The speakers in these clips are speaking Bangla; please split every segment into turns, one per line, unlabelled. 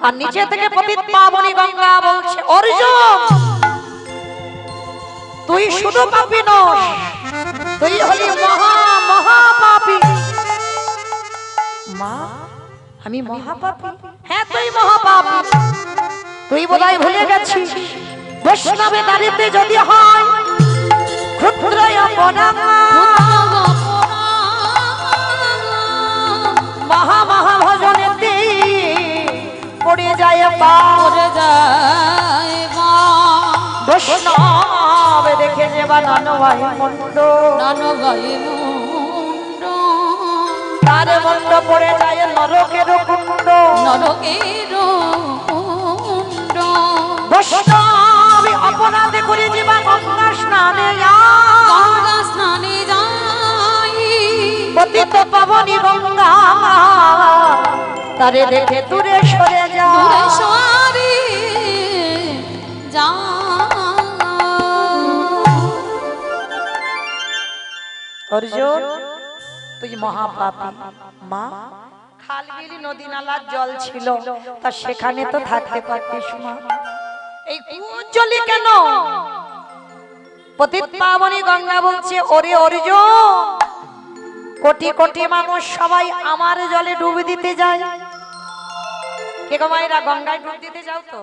আর নিচে থেকে পতিত পাবনী গঙ্গা বলছে অর্জুন তুই শুধু পাপী নস, তুই হলি মহা মহা পাপী। মা আমি মহাপাপী? হ্যাঁ তুই মহাপাপী। তুই বোধহয় ভুলে গেছিস বৈষ্ণবে দাঁড়িতে যদি হয় ক্ষুদ্র অপরাধ মহা মহা ভজনেতে পড়ে যায় বৈষ্ণব দেখে যে বানানো ভাই মন্ড তার মন্ড পড়ে যায় নরকের কুণ্ড বৈষ্ণব অপরাধ করে যাবা গঙ্গা স্নানে যায় পতিত পাবনী গঙ্গা তারে দেখে দূরে সরে যায় অর্জুন তুই মহাপাপী। মা খালবিল নদী নালার জল ছিল তা সেখানে তো থাকতে পারতিস মা, এই কুঞ্জলি কেন? পতিত পাবনী গঙ্গা বলছে ওরে অর্জুন কোটি কোটি মানুষ সবাই আমার জলে ডুব দিতে যায়। কে গো মায়েরা গঙ্গায় ডুব দিতে যাও তো?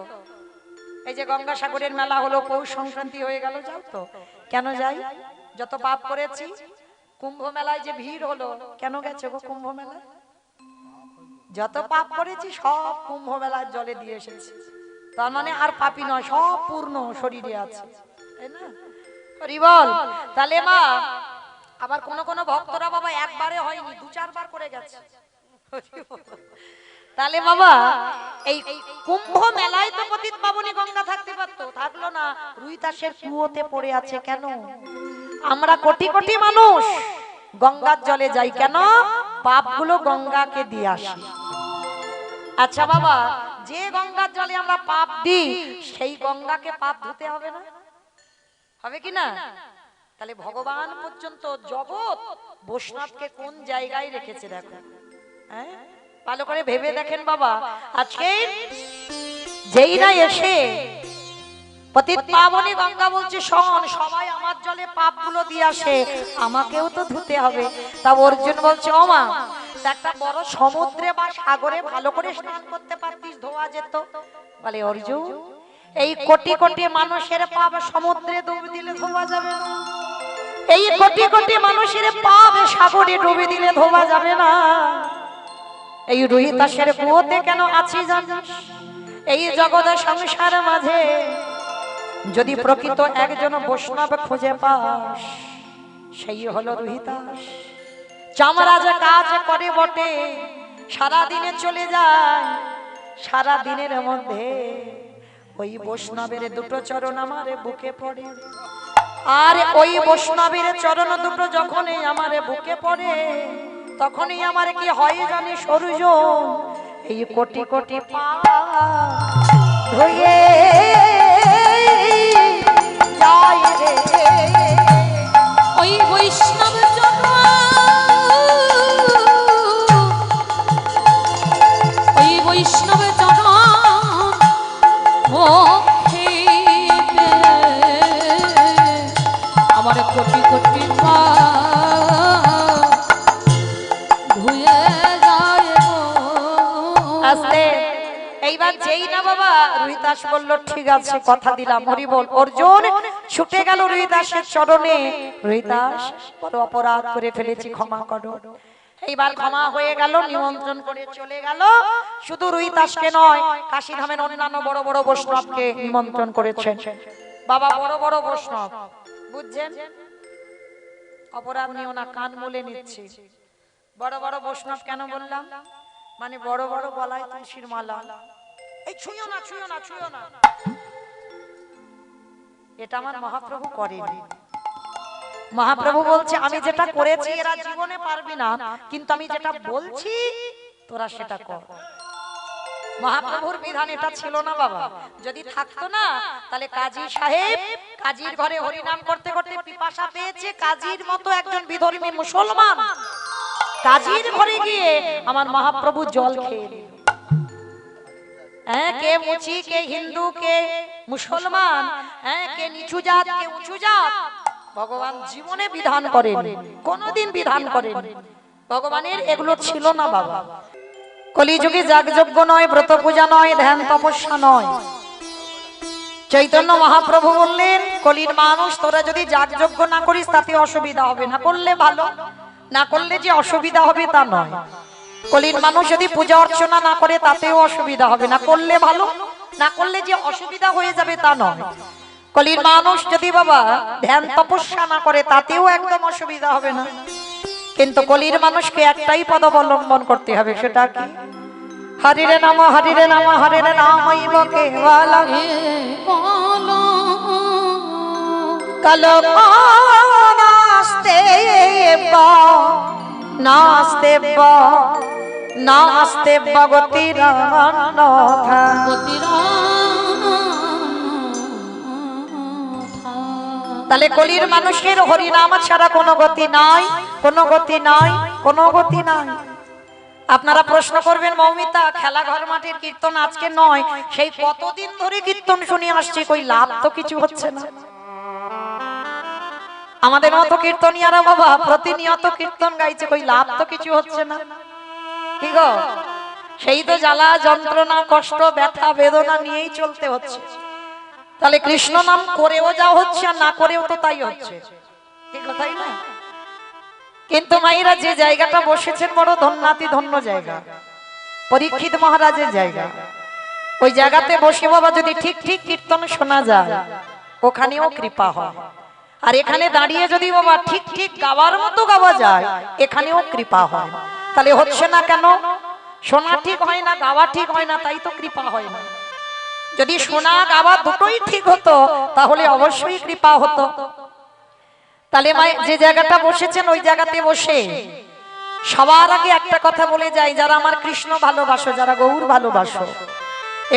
এই যে গঙ্গা সাগরের মেলা হলো, পৌষ সংক্রান্তি হয়ে গেল, যাও তো? কেন যাই? যত পাপ করেছি। কুম্ভ মেলায় যে ভিড় হলো, কেন গেছে গো কুম্ভ মেলায়? যত পাপ করেছি সব কুম্ভ মেলার জলে দিয়ে এসেছি। তার মানে আর পাপী নয়, সব পূর্ণ শরীরে আছে, তাই না? হরি বল। তাহলে মা আবার কোন কোন ভক্তরা বাবা একবারে হয়নি, দু চারবার করে গেছে। তাহলে বাবা এই কুম্ভ মেলায় তো পতিত পাবনী গঙ্গা থাকতে পারতো, থাকলো না, রুইতাসের কুয়োতে পড়ে আছে। কেন? আমরা কোটি কোটি মানুষ গঙ্গার জলে যাই কেন? পাপগুলো গঙ্গাকে দিয়ে আসি। আচ্ছা বাবা, যে গঙ্গার জলে আমরা পাপ দিই সেই গঙ্গাকে পাপ ধুতে হবে না? হবে কি না? তাহলে ভগবান পর্যন্ত জগৎ বৈষ্ণবকে কোন জায়গায় রেখেছে দেখো, হ্যাঁ ভালো করে ভেবে দেখেন বাবা। আজকে যেই না এসে পতিত পাবনী গঙ্গা বলছে শোন সবাই আমার জলে পাপগুলো দিয়ে আসে, আমাকেও তো ধুতে হবে। তা অর্জুন বলছে ও মা একটা বড় সমুদ্রে বা সাগরে ভালো করে স্নান করতে পারতিস, ধোয়া যেত। বলে অর্জুন এই কোটি কোটি মানুষের পাপ সমুদ্রে ডুব দিলে ধোয়া যাবে না, এই কোটি কোটি মানুষের পাপ সাগরে ডুবে দিলে ধোয়া যাবে না। এই রুহিতাসের কুয়োতে কেন আছি জানিস? এই জগৎ সংসার মাঝে যদি প্রকৃত একজন বৈষ্ণব খুঁজে পাস সেই হলো রুহিতাস। চামড়া যে কাজ করে বটে, সারা দিনে চলে যায়, সারা দিনের মধ্যে ওই বৈষ্ণবের দুটো চরণ আমার বুকে পড়ে, আর ওই বৈষ্ণবের চরণ দুটো যখনই আমার বুকে পড়ে তখনই আমার কি হয় জানিস অর্জুন? এই কোটি কোটি পাপ ধুয়ে যায় রে ওই বৈষ্ণব ওই বৈষ্ণব আমার কোটি কোটি ধুয়ে যায়। আস্তে এইবার যেই না বাবা রুহিতাস বলল ঠিক আছে কথা দিলাম, হরি বল। অর্জুন ছুটে গেল রুহিতাসের চরণে, রুহিতাস বড় অপরাধ করে ফেলেছি, ক্ষমা করো। এইবার ক্ষমা হয়ে গেল, নিমন্ত্রণ করে চলে গেল। শুধু রুহিতাসকে নয়, কাশীধামের অন্যান্য বড় বড় বৈষ্ণবকে নিমন্ত্রণ করেছেন বাবা, বড় বড় বৈষ্ণব। বুঝছেন? অপরাধ নিও না, কান মুলে নিচ্ছি। বড় বড় বৈষ্ণব কেন বললাম? মানে বড় বড় গলায় তুলসীর মালা। এই ছুঁয়ো না, ছুঁয়ো না, ছুঁয়ো না, এটা আমার মহাপ্রভু করেনি। মহাপ্রভু বলছে আমি যেটা করেছি এরা জীবনে পারবি না, কিন্তু আমি যেটা বলছি তোরা সেটা কর। মহাপ্রভুর বিধান এটা ছিল না বাবা। যদি থাকতো না তাহলে কাজী সাহেব কাজীর ঘরে হরিনাম করতে করতে পিপাসা পেয়েছে, কাজীর মতো একজন বিধর্মী মুসলমান কাজীর ঘরে গিয়ে আমার মহাপ্রভু জল খেয়ে। হ্যাঁ, কে মুচি, কে হিন্দু, কে মুসলমান, হ্যাঁ, কে নিচু জাত, কে উঁচু জাত, ভগবান জীবনে বিধান করেন, কোনদিন বিধান করেন। ভগবানের এগুলো ছিল না বাবা। কলিযুগে যাগযজ্ঞ নয়, ব্রত পূজা নয়, ধ্যান তপস্যা নয়। চৈতন্য মহাপ্রভু বললেন, কলির মানুষ তোরা যদি যাগযজ্ঞ না করিস তাতে অসুবিধা হবে না, করলে ভালো, না করলে যে অসুবিধা হবে তা নয়। কলির মানুষ যদি পূজা অর্চনা না করে তাতেও অসুবিধা হবে না, করলে ভালো, না করলে যে অসুবিধা হয়ে যাবে তা নয়। কলির মানুষ যদি বাবা ধ্যান তপস্যা না করে তাতেও একদম অসুবিধা হবে না। কিন্তু কলির মানুষকে একটাই পদ অবলম্বন করতে হবে, সেটা কি? হরিরে নাম, হরিরে নাম, হরিরে নামৈব কেবলম কালো নাস্তে নাস্তে নাস্তে ভগতির অন্যথা। তাহলে কলির মানুষের হরিনাম ছাড়া কোনো গতি নাই, কোনো গতি নাই, কোনো গতি নাই। আপনারা প্রশ্ন করবেন, মৌমিতা খেলা ঘর মাঠের কীর্তন আজকে নয়, সেই কতদিন ধরে কীর্তন শুনে আসছি, কই লাভ তো কিছু হচ্ছে না। আমাদের মতো কীর্তনিয়ারা বাবা প্রতিনিয়ত কীর্তন গাইছে, কই লাভ তো কিছু হচ্ছে না। কি গো, সেই তো জ্বালা যন্ত্রণা কষ্ট ব্যথা বেদনা নিয়েই চলতে হচ্ছে। তাহলে কৃষ্ণ নাম করেও যা হচ্ছে আর না করেও তো তাই হচ্ছে, ঠিক কথাই না? কিন্তু মাইরা যে জায়গাটা বসেছেন বড় ধন্যাতি ধন্য জায়গা, পরীক্ষিত মহারাজের জায়গা। ওই জায়গাতে বসে বাবা যদি ঠিক ঠিক কীর্তন শোনা যায় ওখানেও কৃপা হয়, আর এখানে দাঁড়িয়ে যদি বাবা ঠিক ঠিক গাওয়ার মতো গাওয়া যায় এখানেও কৃপা হয়। তাহলে হচ্ছে না কেন? শোনা ঠিক হয় না, গাওয়া ঠিক হয় না, তাই তো কৃপা হয় না। যদি শোনা গাওয়া দুটোই ঠিক হতো তাহলে অবশ্যই কৃপা হতো। তাহলে যে জায়গাটা বসেছেন ওই জায়গাতে বসে সবার আগে একটা কথা বলে যাই, যারা আমার কৃষ্ণ ভালোবাসো, যারা গৌর ভালোবাসো,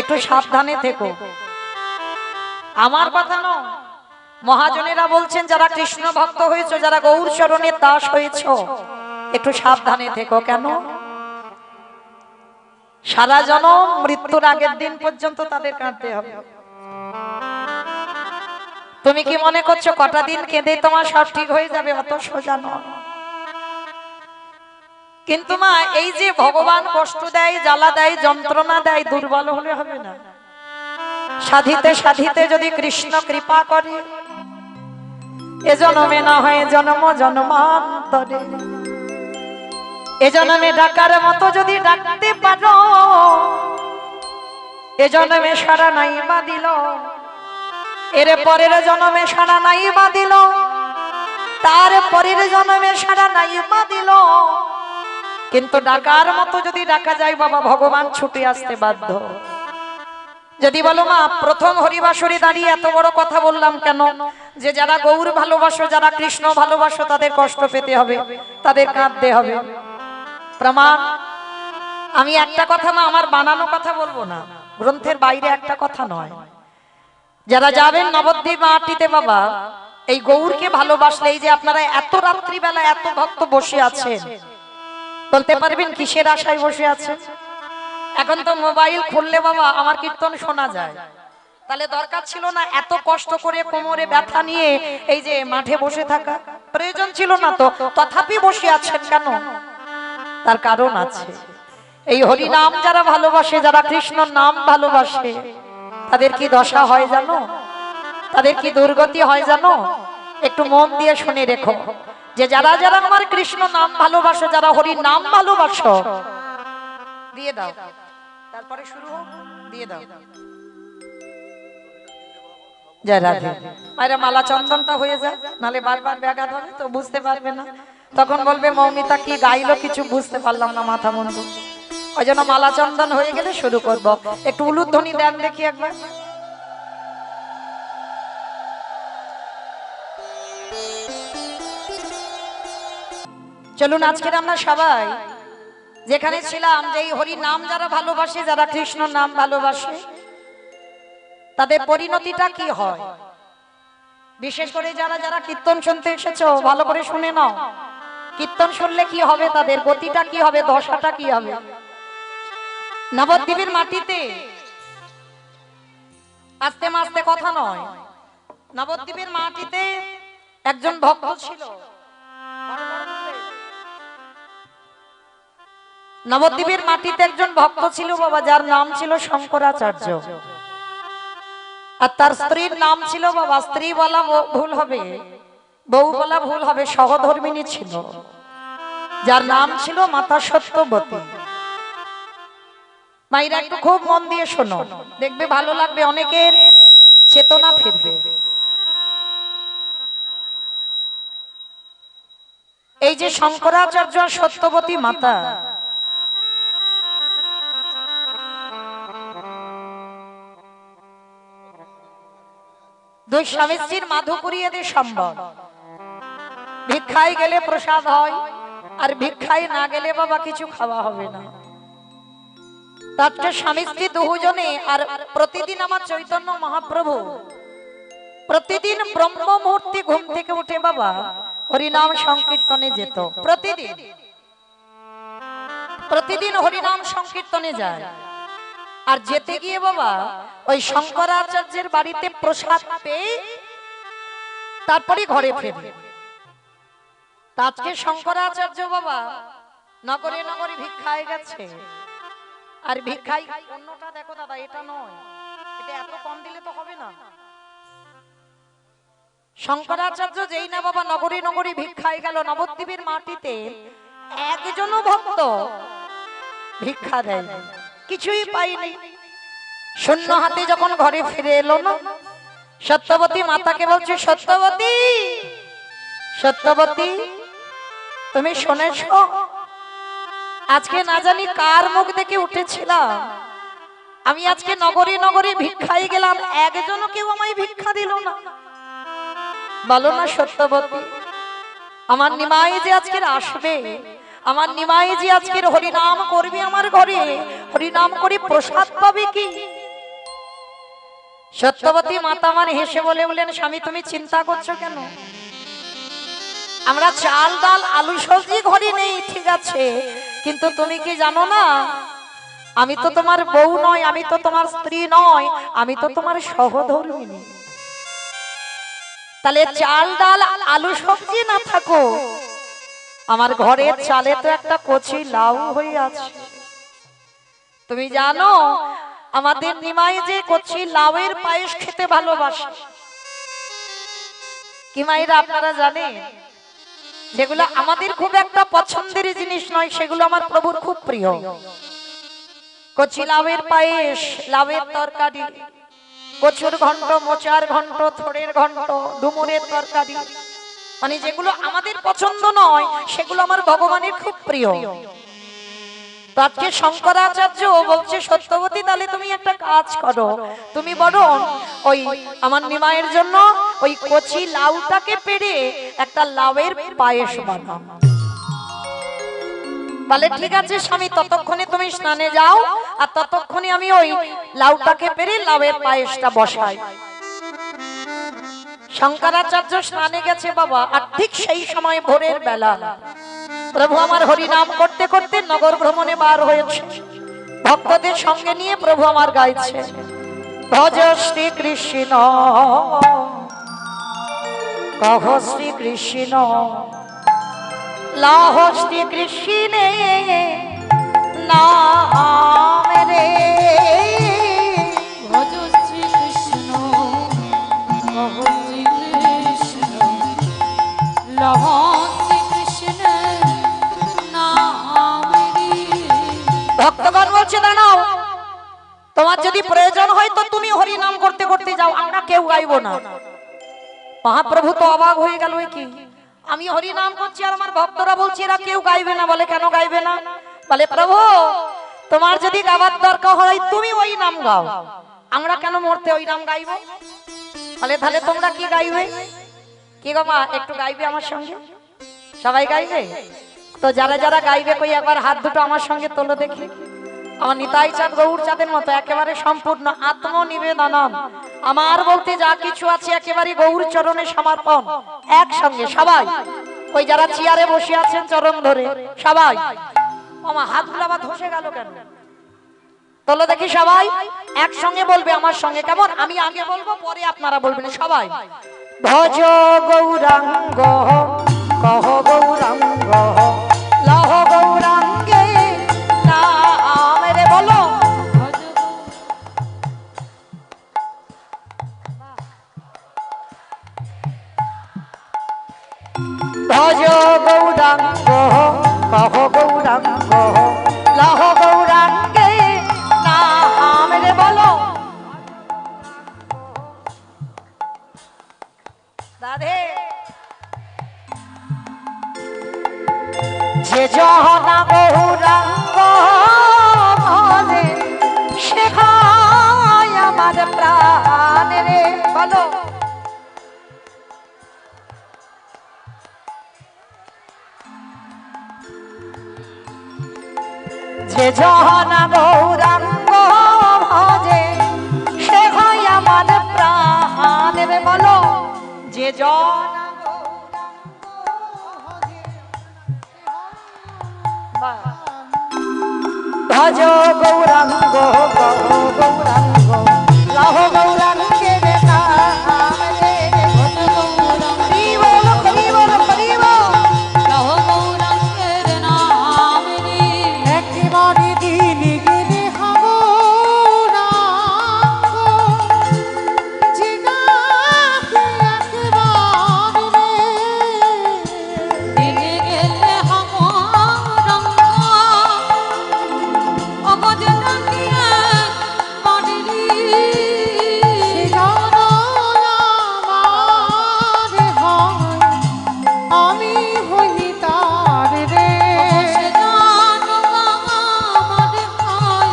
একটু সাবধানে থেকো। আমার কথা নয়, মহাজনেরা বলছেন যারা কৃষ্ণ ভক্ত হয়েছো, যারা গৌর চরণের দাস হয়েছো, একটু সাবধানে থেকো। কেন? সারা জনম মৃত্যুর আগের দিন পর্যন্ত তাদের কাঁদতে হবে। তুমি কি মনে করছো কটা দিন কেঁদে তোমার সব ঠিক হয়ে যাবে? অত সোজা নয়। কিন্তু মা, এই যে ভগবান কষ্ট দেয়, জ্বালা দেয়, যন্ত্রণা দেয়, দুর্বল হলে হবে না। সাধিতে সাধিতে যদি কৃষ্ণ কৃপা করে, এ জন্মে না হয় জন্ম জন্মান্তরে, এ জন্মে ডাকার মতো যদি ডাকতে পারো, এ জন্মে সারা নাই বা দিল, এর পরের জন্মে সারা নাই বা দিল, তার পরের জন্মে সারা নাই বা দিল, কিন্তু ডাকার মতো যদি ডাকা যায় বাবা ভগবান ছুটে আসতে বাধ্য। যদি বলো মা প্রথম হরিবাসরে দাঁড়িয়ে এত বড় কথা বললাম কেন? যে যারা গৌর ভালোবাসো, যারা কৃষ্ণ ভালোবাসো, তাদের কষ্ট পেতে হবে, তাদের কাঁদতে হবে। প্রমাণ আমি একটা কথা না, আমার বানানো কথা বলবো না, গ্রন্থের বাইরে একটা কথা নয়। যারা যাবেন নবদ্বীপ আটিতে বাবা, এই গৌরকে ভালোবাসলে, এই যে আপনারা এত রাত্রিবেলা এত ভক্ত বসে আছেন, বলতে পারবেন কিসের আশায় বসে আছেন? এখন তো মোবাইল খুললে বাবা আমার কীর্তন শোনা যায়, তাহলে দরকার ছিল না এত কষ্ট করে কোমরে ব্যথা নিয়ে এই যে মাঠে বসে থাকা, প্রয়োজন ছিল না তো, তথাপি বসে আছেন কেন? তার কারণ আছে। এই হরি নাম যারা ভালোবাসে, যারা কৃষ্ণ নাম ভালোবাসে, তাদের কি দশা হয় জানো? তাদের কি দুর্গতি হয় জানো? একটু মন দিয়ে শুনে রেখো, যে যারা যারা আমার কৃষ্ণ নাম ভালোবাসো, যারা হরি নাম ভালোবাসো, দিয়ে দাও, তারপরে শুরু হোক, দিয়ে দাও। জয় রাধে। আরে মালা চন্দনটা হয়ে যায়, নালে বারবার ব্যাঘাত হবে তো, বুঝতে পারবে না, তখন বলবে মৌমিতা কি গাইলো কিছু বুঝতে পারলাম না, মাথা মন্দ। ওই জন্য মালা চন্দন হয়ে গেলে শুরু করব। একটু উলুধ্বনি দেন দেখি একবার। চলুন আজকের আমরা সবাই যেখানে ছিলাম, যে এই হরি নাম যারা ভালোবাসে, যারা কৃষ্ণ নাম ভালোবাসে, তাদের পরিণতিটা কি হয়, বিশেষ করে যারা যারা কীর্তন শুনতে এসেছো ভালো করে শুনে নাও। কীর্তন শুনলে কি হবে, তাদের গতিটা কি হবে, দশাটা কি হবে। নবদ্বীপের মাটিতে আস্তে মাস্তে কথা নয়। নবদ্বীপের মাটিতে একজন ভক্ত ছিল। নবদ্বীপের মাটিতে একজন ভক্ত ছিল বাবা, যার নাম ছিল শঙ্করাচার্য। আর তার স্ত্রীর নাম ছিল বাবা, স্ত্রী বলা ভুল হবে, বউ বলা ভুল হবে, সহধর্মিণী ছিল, যার নাম ছিল মাতা সত্যবতী। মায়েরা একটু খুব মন দিয়ে শোনো, দেখবে ভালো লাগবে, অনেকের চেতনা ফিরবে। এই যে শঙ্করাচার্য সত্যবতী মাতা, দুই স্বামী স্ত্রীর মাধুপুরী এদের সম্ভব। ভিক্ষায় গেলে প্রসাদ হয়, আর ভিক্ষায় না গেলে বাবা কিছু খাওয়া হবে না। তার স্বামী স্ত্রী দুজনে, আর প্রতিদিন আমার চৈতন্য মহাপ্রভু প্রতিদিন ব্রহ্ম মুহূর্তে ঘুম থেকে উঠে বাবা হরিনাম সংকীর্তনে যেত। প্রতিদিন হরিনাম সংকীর্তনে যায়। আর যেতে গিয়ে বাবা ওই শঙ্করাচার্যের বাড়িতে প্রসাদ পেয়ে তারপরে ঘরে ফেরে। আজকে শঙ্করাচার্য বাবা নগরে নগরে ভিক্ষায় গেছে। আর ভিক্ষায় অন্যটা দেখো দাদা, এটা নয়, এটা এত কম দিলে তো হবে না। শঙ্করাচার্য যেই না বাবা নগরে নগরে ভিক্ষায় গেল, নবদ্বীপের মাটিতে একজনও ভক্ত ভিক্ষা দেয়, কিছুই পাইনি। শূন্য হাতে যখন ঘরে ফিরে এলো না, সত্যবতী মাতাকে বলছে, সত্যবতী, সত্যবতী, তুমি শুনেছ আজকে না জানি কার মুখ দেখে উঠেছিলাম, আমি আজকে নগরে নগরে ভিক্ষায় গেলাম, একজনও কেউ আমায় ভিক্ষা দিল না। বলো না সত্যবতী, আমার নিমাই যে আজকের আসবে, আমার নিমাই যে আজকের হরিনাম করবে আমার ঘরে, হরিনাম করে প্রসাদ পাবে কি? সত্যবতী মাতা আমার হেসে বললেন, স্বামী তুমি চিন্তা করছো কেন? আমরা চাল ডাল আলু সবজি ঘরে নেই, ঠিক আছে, কিন্তু তুমি কি জানো না, আমি তো তোমার বউ নয়, আমি তো তোমার স্ত্রী নয়, আমি তো তোমার সহধর্মিণী। তাহলে চাল ডাল আলু সবজি না থাকো, আমার ঘরের চালে তো একটা কচি লাউ হয়ে আছে। তুমি জানো আমাদের নিমাই যে কচি লাউয়ের পায়েস খেতে ভালোবাসে। কি মায়েরা আপনারা জানেন, যেগুলো আমাদের খুব একটা পছন্দের জিনিস নয়, সেগুলো আমার প্রভুর খুব প্রিয়। কচি লাউয়ের পায়েস, লাউয়ের তরকারি, কচুর ঘন্ট, মোচার ঘন্ট, থোড়ের ঘন্ট, ডুমুরের তরকারি, মানে যেগুলো আমাদের পছন্দ নয় সেগুলো আমার ভগবানের খুব প্রিয়। আজকে শঙ্করাচার্য বলছে, সত্যবতী তাহলে তুমি একটা কাজ করো, তুমি বরং ওই আমার নিমাইয়ের জন্য ওই কচি লাউটাকে পেড়ে একটা লাউয়ের পায়েস বানাও। বলে ঠিক আছে স্বামী, ততক্ষণে তুমি স্নানে যাও, আর ততক্ষণে আমি ওই লাউটাকে পেড়ে লাউয়ের পায়েসটা বসাই। শঙ্করাচার্য স্নানে গেছে বাবা, আর ঠিক সেই সময় ভোরের বেলা প্রভু আমার হরিনাম করতে করতে নগর ভ্রমণে বার হয়েছে। ভক্তদের সঙ্গে নিয়ে প্রভু আমার গাইছে, ভজ শ্রী কৃষ্ণ, কহ শ্রী কৃষ্ণ, লাহ শ্রী কৃষ্ণে নাম রে।
ভজ শ্রী কৃষ্ণ, কহ শ্রী কৃষ্ণ, লাহ
ভক্তগণ বলছে, দাঁড়াও, তোমার যদি প্রয়োজন হয় তো তুমি হরি নাম করতে করতে যাও, আমরা কেউ গাইবো না। মহাপ্রভু তো অবাক হয়ে গেল, কি আমি হরি নাম করছি আর আমার ভক্তরা বলছে এরা কেউ গাইবে না। বলে কেন গাইবে না? বলে প্রভু তোমার যদি গাওয়ার দরকার হয় তুমি ওই নাম গাও, আমরা কেন মরতে ওই নাম গাইবো? বলে তাহলে তোমরা কি গাইবে? কি গো মা, একটু গাইবে আমার সঙ্গে? সবাই গাইবে তো? যারা যারা গাইবে কই একবার হাত দুটো আমার সঙ্গে তোলো দেখি। আমার নিতাই চাঁদ গৌর চাঁদের মতো একেবারে সম্পূর্ণ আত্মনিবেদন, আমার বলতে যা কিছু আছে একেবারে গৌর চরণে সমর্পণ। একসঙ্গে সবাই, ওই যারা চেয়ারে বসে আছেন চরণ ধরে সবাই। আমার হাতগুলো আবার ধসে গেল কেন? তোলো দেখি সবাই একসঙ্গে বলবে আমার সঙ্গে, কেমন? আমি আগে বলবো, পরে আপনারা বলবেন সবাই। ভজ গৌরাঙ্গ কহ গৌরাঙ্গ লহ গৌরাঙ্গে নাম রে, বলো। ভজ গৌরাঙ্গ কহ গৌরাঙ্গ লহ গৌরাঙ্গে নাম রে, বলো। রাধে। যে জহনা গৌরাঙ্গ ভজে শেখায় আমার প্রাণ রে, বলো। যে জহনা গৌরাঙ্গ ভজে শেখায় আমার প্রাণ রে, বলো। যে জহনা ভজ গৌরাঙ্গ কহ গৌরাঙ্গ লহ গৌরাঙ্গে রে নাম রে, ভজ গৌরাঙ্গ হরি বল হরি বল হরি বল
লহ গৌরাঙ্গের নাম রে।
একেবারে দিলি গেলে গৌরাঙ্গ যে ডাকে একবার রে।
দিলে গেলে গৌরাঙ্গ অবজ ডাকিয়া বাড়িলি।
সে জানো আমার হয়, আমি হই তার রে।
সে জানো আমার হয়,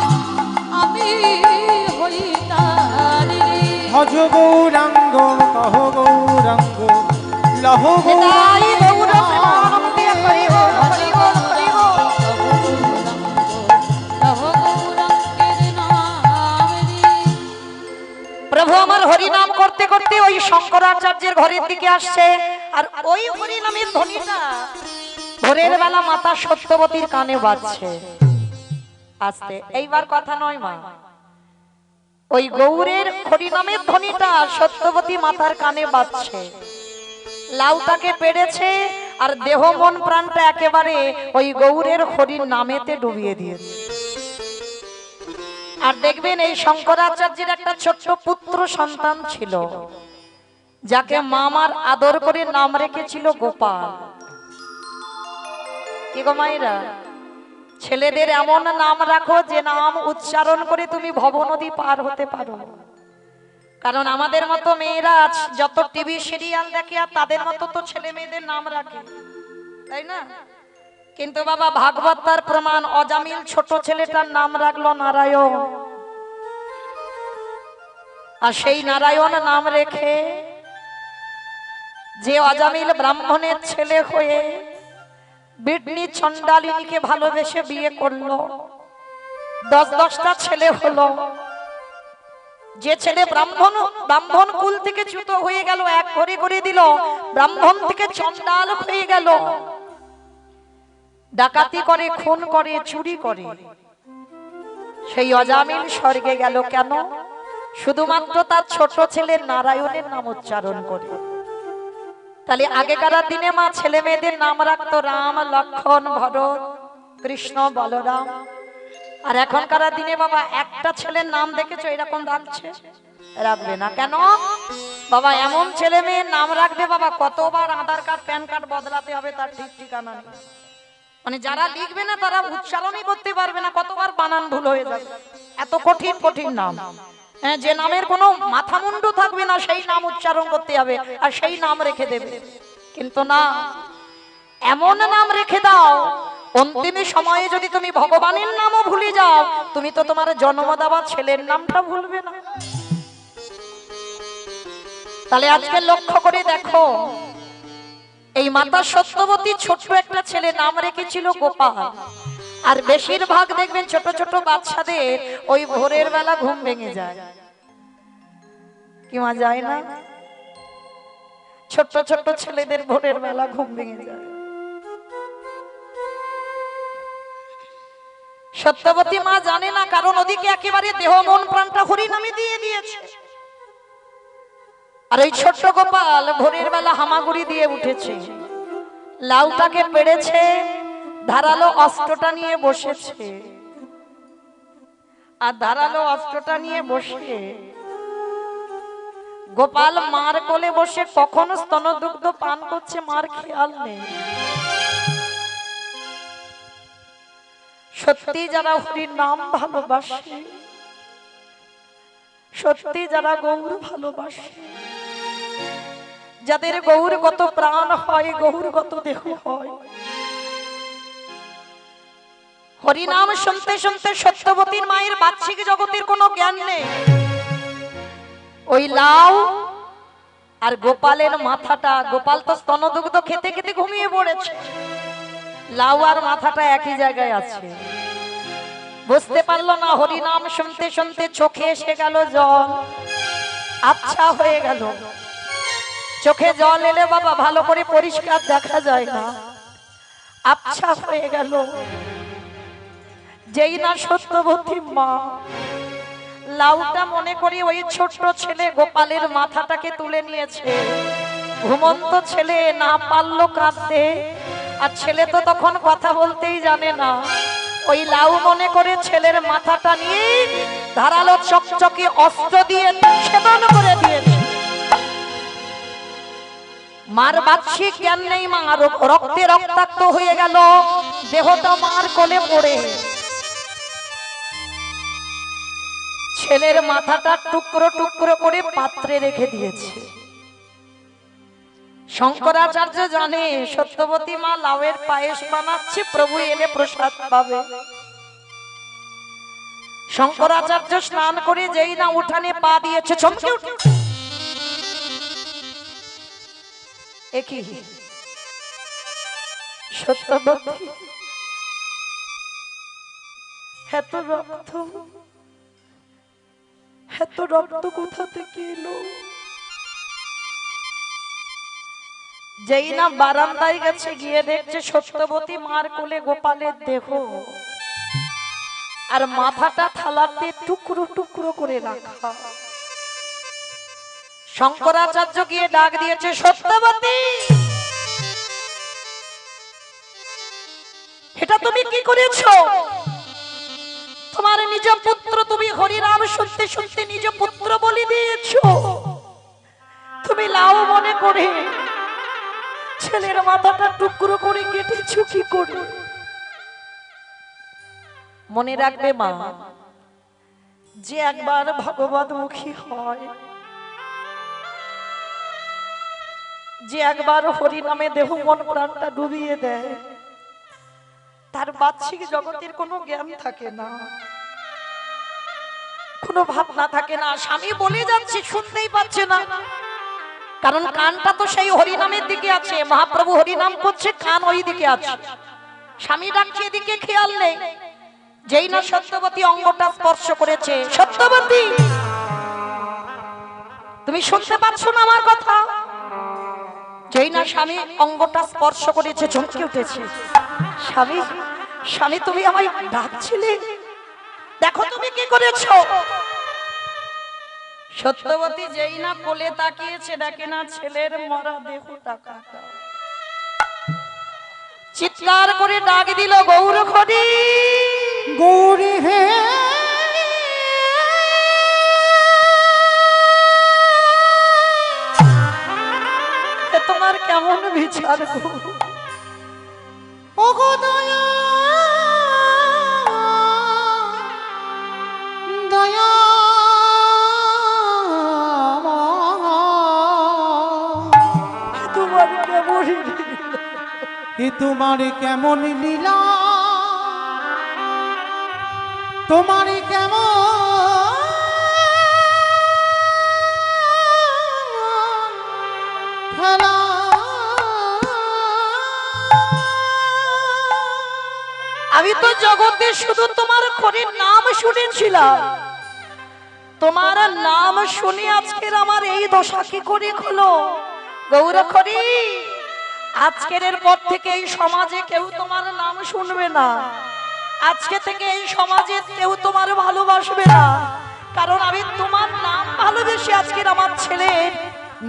আমি হই তার রে।
ভজ গৌরাঙ্গ কহ গৌরাঙ্গ লহ
নিতাই গৌর
গৌরাঙ্গ
প্রেমানন্দে হরি বল হরি বল হরি বল।
লহ গৌরাঙ্গের নাম রে।
প্রভু আমার হরি নাম করতে করতে ওই শঙ্করাচার্যের ঘরের দিকে আসছে, আর ওই হরি নামের ধ্বনিটা ভোরের বেলা মাতা সত্যবতীর কানে বাজছে। আস্তে, এইবার কথা নয় মা, ওই গৌরের হরি নামের ধ্বনিটা সত্যবতী মাতার কানে বাজছে। লাউটাকে পেড়েছে আর দেহ মন প্রাণটা একেবারে ওই গৌরের হরির নামেতে ডুবিয়ে দিয়েছে। আর দেখবেন এই শঙ্করাচার্যের একটা ছোট্ট পুত্র সন্তান ছিল, যাকে মামার আদর করে নাম রেখেছিল গোপাল। কি গো মায়েরা, ছেলেদের এমন নাম রাখো যে নাম উচ্চারণ করে তুমি ভবনদী পার হতে পারো। কারণ আমাদের মতো মেয়েরা আজ যত টিভি সিরিয়াল দেখে আর তাদের মতো তো ছেলে মেয়েদের নাম রাখে, তাই না? কিন্তু বাবা ভাগবত তার প্রমাণ, অজামিল ছোট ছেলেটার নাম রাখলো নারায়ণ। আর সেই নারায়ণ নাম রেখে যে অজামিল ব্রাহ্মণের ছেলে হয়ে বিডনি চণ্ডালিনীকে ভালোবেসে বিয়ে করলো, 10-10টা ছেলে হলো। যে ছেলে ব্রাহ্মণ কুল থেকে চ্যুত হয়ে গেল, এক ঘরে করে দিল, ব্রাহ্মণ থেকে চণ্ডাল হয়ে গেল, ডাকাতি করে, খুন করে, চুরি করে, সেই অজামিল স্বর্গে গেল কেন? শুধুমাত্র তার ছোট ছেলে নারায়ণের নাম উচ্চারণ করে। তাহলে আগেকার দিনে মা ছেলে মেয়েদের নাম রাখতো রাম, লক্ষ্মণ, ভরত, কৃষ্ণ, বলরাম। আর এখনকার দিনে বাবা একটা ছেলের নাম দেখেছো এরকম রাখছে? রাখবে না। কেন বাবা? এমন ছেলে মেয়ের নাম রাখবে বাবা, কতবার আধার কার্ড প্যান কার্ড বদলাতে হবে তার ঠিক ঠিকানা নেই। মানে যারা লিখবে না তারা উচ্চারণই করতে পারবে না, কতবার বানান ভুল হয়ে যাবে। এত কঠিন কঠিন নাম, যে নামের কোনো মাথা মুন্ডু থাকবে না সেই নাম উচ্চারণ করতে হবে আর সেই নাম রেখে দেবে। কিন্তু না, এমন নাম রেখে দাও অন্তিম সময়ে যদি তুমি ভগবানের নামও ভুলে যাও, তুমি তো তোমার জন্ম দেওয়া ছেলের নামটা ভুলবে না। তাহলে আজকে লক্ষ্য করে দেখো, এই মাতা সত্যবতী ছোট্ট একটা ছেলে নাম রেখেছিল গোপাল। আর বেশিরভাগ দেখবেন ছোট ছোট বাচ্চাদের ওই ভোরের বেলা ঘুম ভেঙে যায়। কি মা যায় না? ছোট্ট ছোট্ট ছেলেদের ভোরের বেলা ঘুম ভেঙে যায়। সত্যবতী মা জানে না, কারণ ওদিকে একেবারে দেহ মন প্রাণটা হরি নামে দিয়ে দিয়েছে। আর ওই ছোট্ট গোপাল ভোরের বেলা হামাগুড়ি দিয়ে উঠেছে, লাউটাকে পেড়েছে, ধারালো অস্ত্রটা নিয়ে বসেছে। আর ধারালো অস্ত্রটা নিয়ে বসে গোপাল মার কোলে বসে কখনো স্তনদুগ্ধ পান করছে, মার খেয়াল নেই। সত্যি যারা হরির নাম ভালোবাসে, সত্যি যারা গৌর ভালোবাসে, যাদের গৌরগত প্রাণ হয়, গৌরগত দেহ হয়, হরিনাম শুনতে শুনতে সত্যবতীর মায়ের বাহ্যিক জগতের কোনো জ্ঞান নেই। ওই লাউ আর গোপালের মাথাটা, গোপাল তো স্তনদুগ্ধ খেতে খেতে ঘুমিয়ে পড়েছে, লাউ আর মাথাটা একই জায়গায় আছে। বুঝতে পারলো না, হরিনাম শুনতে শুনতে চোখে এসে গেল জল, আচ্ছা হয়ে গেল। চোখে জল এলে বাবা ভালো করে পরিষ্কার দেখা যায় না, আচ্ছা হয়ে গেল। যেই না সত্যবতী মা লাউটা মনে করি ওই ছোট্ট ছেলে গোপালের মাথাটাকে তুলে নিয়েছে, ঘুমন্ত ছেলে না পারলো কাঁদতে, আর ছেলে তো তখন কথা বলতেই জানে না। ওই লাউ মনে করে ছেলের মাথাটা নিয়ে ধারালো চকচকে অস্ত্র দিয়ে ছেদন করে দিয়েছে। মার বাহ্যিক জ্ঞান নেই, মা রক্তে রক্তাক্ত হয়ে গেল, দেহটা মার কোলে পড়ে ছেলের মাথাটা টুকরো টুকরো করে পাত্রে রেখে দিয়েছে। শঙ্করাচার্য জানে সত্যবতী মা লাউয়ের পায়েস বানাচ্ছে, প্রভু এলে প্রসাদ পাবে। শঙ্করাচার্য স্নান করে যেই না উঠানে পা দিয়েছে, চমকে উঠে একই সত্যবতী এত রক্ত, এত রক্ত কোথা থেকে এলো? যেই না বারান্দায় গেছে, গিয়ে দেখছে সত্যবতী মার কোলে গোপালের দেহ, আর মাথাটা থালাতে টুকরো টুকরো করে রাখা। শঙ্করাচার্য গিয়ে ডাক দিয়েছে, সত্যবতী এটা তুমি কি করেছো? তোমার নিজ পুত্র, তুমি হরিনাম শুনতে শুনতে নিজ পুত্র বলি দিয়েছো। তুমি লাউ মনে করে ছেলের মাথাটা টুকরো করে কেটেছো কি করে? মনে রাখবে মা, যে একবার ভগবত মুখী হয়, যে একবার হরিনামে দেহ মন প্রাণটা ডুবিয়ে দেয়, তার বাহ্যিক জগতের কোনো জ্ঞান থাকে না, কোনো ভাবনা থাকে না। স্বামী বলে যাচ্ছে, শুনতেই পাচ্ছে না, কারণ কানটা তো সেই হরিনামের দিকে আছে। মহাপ্রভু হরিনাম করছে, কান ওই দিকে আছে। স্বামী ডাকছে, এদিকে খেয়াল নেই। যেই না সত্যবতী অঙ্গটা স্পর্শ করেছে, সত্যবতী তুমি শুনতে পাচ্ছ না আমার কথা? যেই না স্বামী অঙ্গটা স্পর্শ করেছে, চমকে উঠেছে। স্বামী, স্বামী তুমি আমায় ডাকছিলে, দেখো তুমি কি করেছো। সত্যবতী যেই না কোলে তাকিয়েছে, দেখে না ছেলের মরা দেহটা কাটা। চিৎকার করে ডাক দিল, গৌর হরি,
গৌরী হে,
তোমার কেমন বিচার গো?
ওগো দয়া, দয়া
তোমার কেমন,
এ তোমার কেমন লীলা, তোমার কেমন খেলা।
আমি তো জগতে শুধু তোমার হরির নাম শুনেছিলাম, তোমার নাম শুনে আজকের আমার এই দশা কি করে হলো? গৌর হরি, আজকের পর থেকে এই সমাজে কেউ তোমার নাম শুনবে না, আজকে থেকে এই সমাজে কেউ তোমার ভালোবাসবে না, কারণ আমি তোমার নাম ভালোবেসে আজকের আমার ছেলের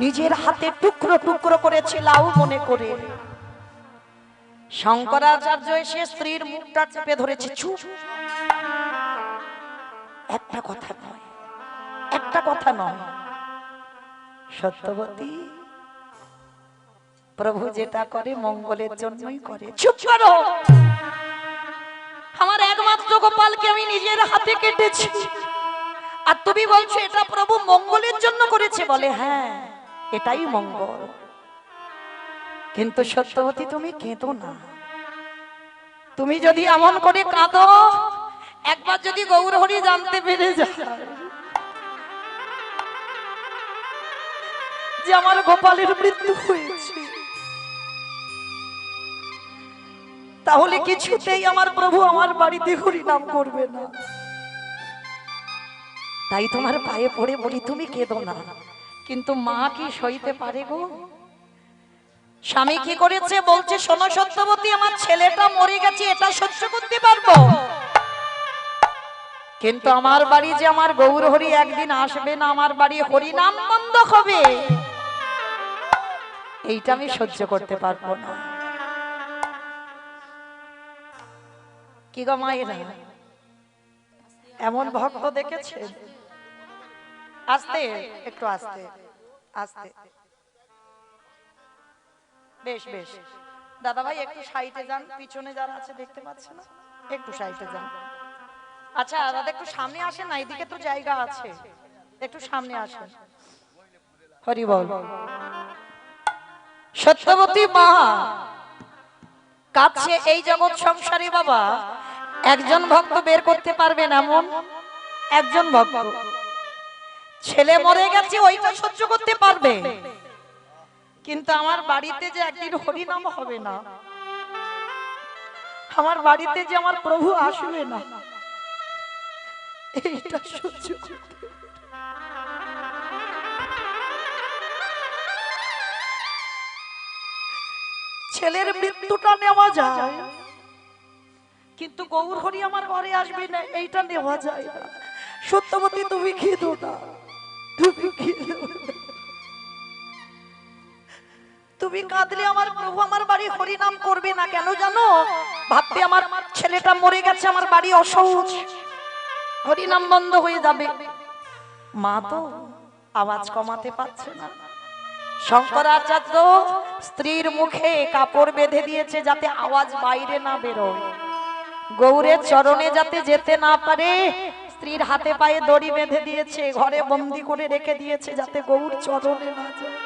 নিজের হাতে টুকরো টুকরো করেছে লাউ মনে করে। শঙ্করাচার্য এসে স্ত্রীর মুখটা চেপে ধরেছে। চুপ, একটা কথা নয়, একটা কথা নয়। সত্যবতী, প্রভু যেটা করে মঙ্গলের জন্যই করে। চুপ করো। আমার একমাত্র গোপালকে আমি নিজের হাতে কেটেছি, আর তুমি বলছো এটা প্রভু মঙ্গলের জন্য করেছে। বলে হ্যাঁ, এটাই মঙ্গল। কিন্তু সত্যবতী, তুমি কেঁদো না। তুমি যদি এমন করে কাঁদো, একবার যদি গৌরহরি জানতে পেরে যায় যে আমার গোপালের মৃত্যু হয়েছে, তাহলে কিছুতেই আমার প্রভু আমার বাড়িতে হরি নাম করবে না। তাই তোমার পায়ে পড়ে বলি, তুমি কেঁদো না। কিন্তু মা কি সইতে পারে গো? স্বামী কি করেছে বলছে, শোনো সত্যবতী, আমার ছেলেটা মরে গেছে, এটা সহ্য করতে পারবো, কিন্তু আমার বাড়ি যে আমার গৌরহরি একদিন আসবে না, আমার বাড়ি হরি নাম বন্ধ হবে, এইটা আমি সহ্য করতে পারবো না। কি গো মায়েরা, এমন ভক্ত দেখেছে? আস্তে, একটু আস্তে আস্তে। বেশ বেশ, দাদা ভাই একটু সাইডে যান, পিছনে যারা আছে দেখতে পাচ্ছেন না, একটু সাইডে যান। আচ্ছা দাদা একটু সামনে আসেন না, এদিকে তো জায়গা আছে, একটু সামনে আসেন। হরি বল। সত্যবতী মা কাছে এই জগৎ সংসারে বাবা একজন ভক্ত বের করতে পারবেন, এমন একজন ভক্ত। ছেলে মরে গেছে ওইটা সহ্য করতে পারবে, কিন্তু আমার বাড়িতে যে একদিন হরিনাম হবে না, আমার বাড়িতে যে আমার প্রভু আসবে না, এইটা সহ্য করতে। ছেলের মৃত্যুটা নেওয়া যায়, কিন্তু গৌর হরি আমার ঘরে আসবে না, এইটা নেওয়া যায় না। সত্যবতী, তুমি খেদো না, তুমি খেদো না। তুমি কাঁদলে আমার প্রভু আমার বাড়ি হরি নাম করবে না। কেন জানো? ভাববে আমার ছেলেটা মরে গেছে, আমার বাড়ি অসহজ, হরি নাম বন্ধ হয়ে যাবে। মা তো আওয়াজ কমাতে পারছে না। শঙ্করাচার্য স্ত্রীর মুখে কাপড় বেঁধে দিয়েছে যাতে আওয়াজ বাইরে না বেরোয়, গৌরের চরণে যাতে যেতে না পারে। স্ত্রীর হাতে পায়ে দড়ি বেঁধে দিয়েছে, ঘরে বন্দি করে রেখে দিয়েছে যাতে গৌর চরণে না যায়।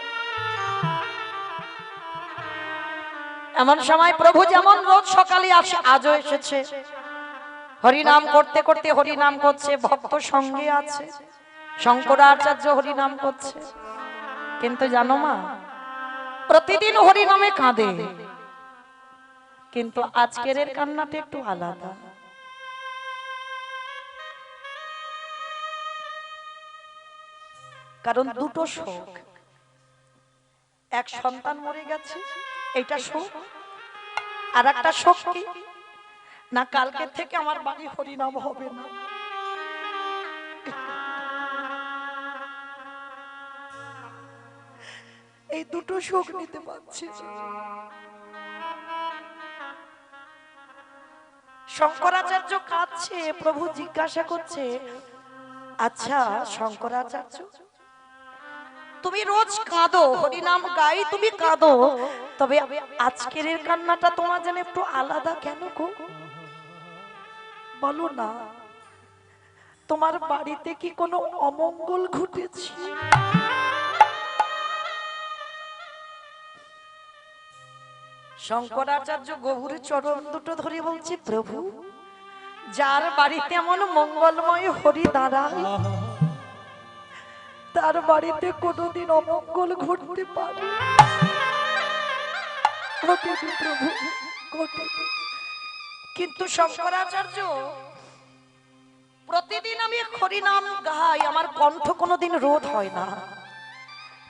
এমন সময় প্রভু যেমন রোজ সকালে আসে, আজও এসেছে। হরিনাম করতে করতে হরিনাম করছে, ভক্ত সঙ্গে আছে। শঙ্করাচার্য হরিনাম করছে, কিন্তু জানো মা, প্রতিদিন হরিনামে কাঁদে, কিন্তু আজকের এর কান্নাটা একটু আলাদা। কারণ দুটো শোক, এক সন্তান মরে গেছে, এটা শোক, আর একটা শোক কি না, কালকে থেকে আমার বাড়ি হরিনাম হবে না। এই দুটো শোক নিতে পারছি। শঙ্করাচার্য কাঁদছে, প্রভু জিজ্ঞাসা করছে, আচ্ছা শঙ্করাচার্য, তুমি রোজ কাঁদো, হরিনাম গাই তুমি কাঁদো, তবে আজকের এর কান্নাটা তোমার যেন একটু আলাদা কেন গো? বলো না, তোমার বাড়িতে কি কোনো অমঙ্গল ঘটেছে? শঙ্করাচার্য গৌরের চরণ দুটো ধরে বলছে, প্রভু, যার বাড়িতে এমন মঙ্গলময় হরি দাঁড়ায়, তার বাড়িতে কোনোদিন অমঙ্গল ঘটতে পারে? প্রভু, কিন্তু শঙ্করাচার্য, প্রতিদিন আমি হরিনাম গাই, আমার কণ্ঠ কোনোদিন রোধ হয় না,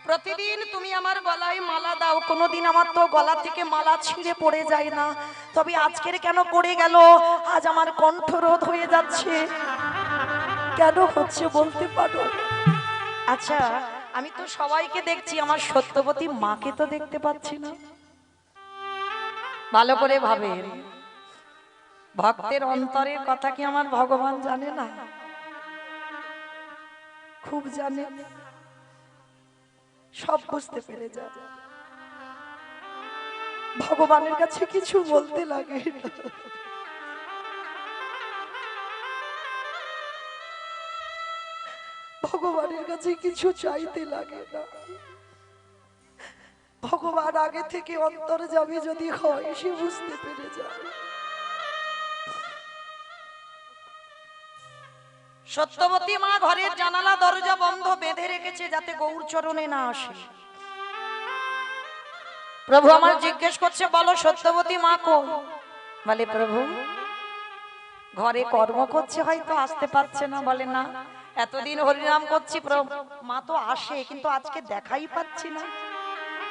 প্রতিদিন তুমি আমার গলায় মালা দাও, কোনোদিন আমার তো গলা থেকে মালা ছিঁড়ে পড়ে যায় না, তবে আজকের কেন পড়ে গেল? আজ আমার কণ্ঠরোধ হয়ে যাচ্ছে, কেন হচ্ছে বলতে পারো? আচ্ছা, আমি তো সবাইকে দেখছি, আমার সত্যবতী মাকে তো দেখতে পাচ্ছি না। ভালো করে ভাবেন, ভক্তের অন্তরের কথা কি আমার ভগবান জানে না? খুব জানে, সব বুঝতে পেরে যায়। ভগবানের কাছে কিছু বলতে লাগে না। ভগবানের কাছে কিছু চাইতে লাগে না। ভগবান আগে থেকে অন্তর্যামী যদি হয়, সে বুঝতে পেরে যায়। সত্যবতী মা ঘরের জানালা দরজা বন্ধ বেঁধে রেখেছে যাতে গৌর চরণে না আসে। প্রভু আমার জিজ্ঞেস করছে, বলো সত্যবতী মা কোন? বলে প্রভু ঘরে কর্ম করছে, হয়তো আসতে পারছে না। বলে না, এতদিন হরিনাম করছি, মা তো আসে, কিন্তু আজকে দেখাই পাচ্ছি না,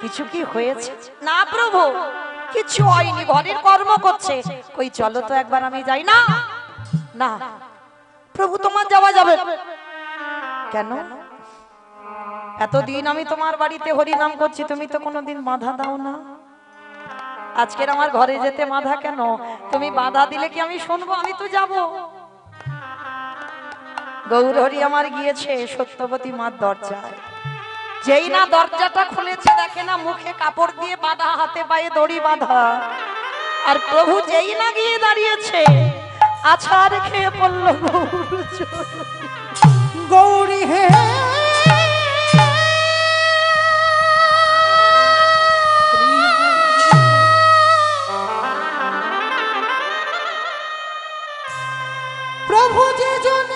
কিছু কি হয়েছে? না প্রভু, কিছু হয়নি, ঘরের কর্ম করছে। কই চলো তো একবার আমি যাই। না না প্রভু, তোমার যাওয়া যাবে কেন? এতদিন আমি তোমার বাড়িতে হরিনাম করছি, তুমি তো কোনোদিন বাধা দাও না, আজকের আমার ঘরে যেতে বাধা কেন? তুমি বাধা দিলে কি আমি শুনবো? আমি তো যাব। গৌর হরি আমার গিয়েছে সত্যবতী মার দরজায়, যেই না দরজাটা খুলেছে, দেখে না মুখে কাপড় দিয়ে বাঁধা, হাতে পায়ে দড়ি বাঁধা, আর প্রভু যেই না গিয়ে দাঁড়িয়েছে, আছাড় খেয়ে পড়ল
গৌরী হে প্রভু যে জন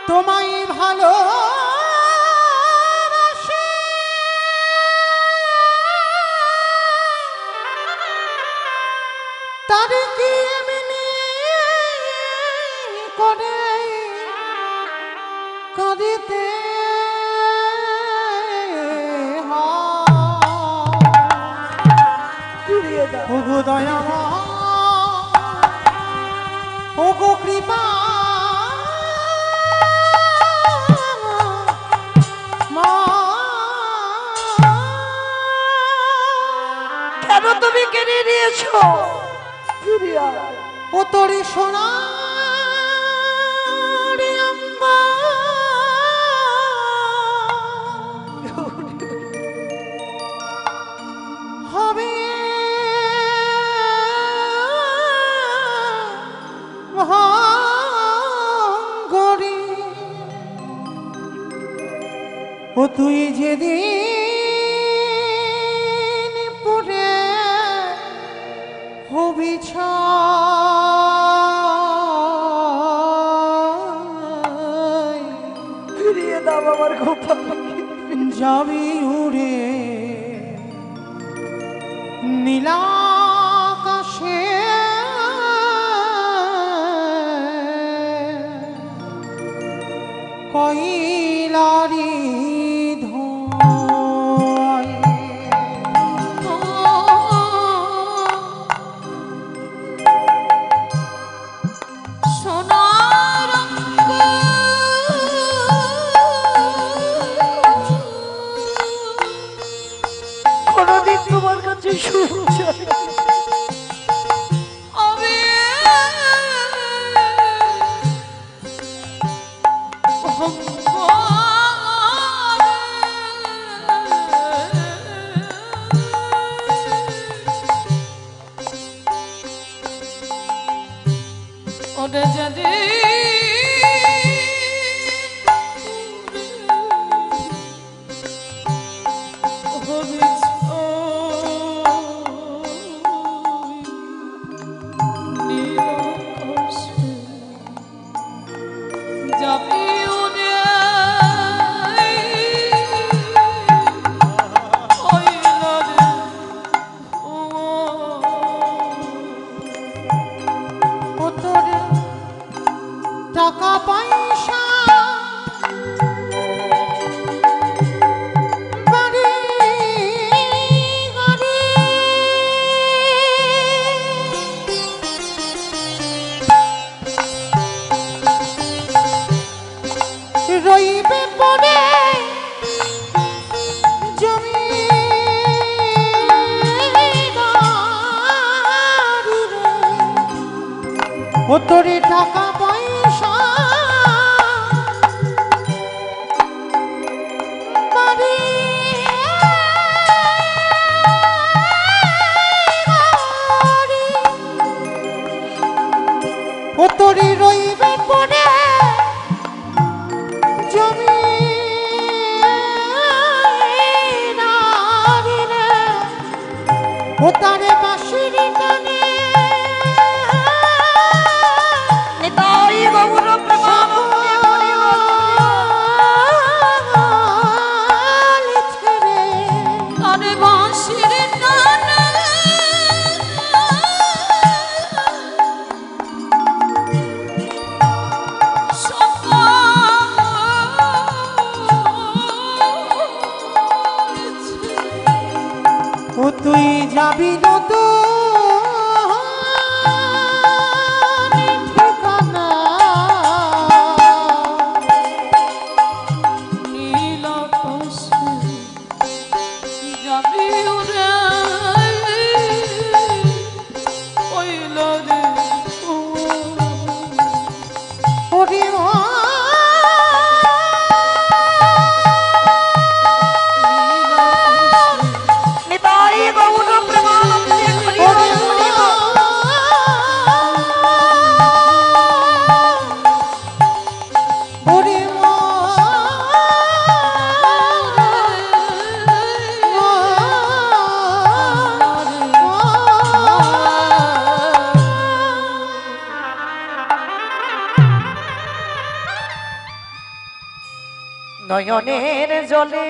তোমায় ভালো তার কি এমনি করে করিতে ওগো দয়া ওগো কৃপা
কেন তুমি কেড়ে নিয়েছো?
ও তোরে সোনা হবে ভাঙ্গরি ও তুই যেদিন পড়ে হবি
ফিরিয়ে দাও আমার গোপাল,
যাবি উড়ে নীলাকাশে কইলারি
কোনদিন তোমার কাছে শুনছি
ওরে যদি
টাকা পয়সা বাড়ি গাড়ি রইবে পড়ে জমি ও তোরে টাকা পয়সা বাড়ি গাড়ি ও তোরে রইবে পড়ে জমি নারী রে ও তারে বাঁশির টানে
নিতাই গৌর প্রেমানন্দে হরি বল।
ছেড়ে
আরে বাঁশির টানে
ও তুই যাবি না তো ঠিকানা
নীল আকাশে যাবি উড়ে হইল রে
ওরে
নিতাই গৌর প্রেমানন্দে হরি বল, হরি বল।
ওরে
নয়নের জলে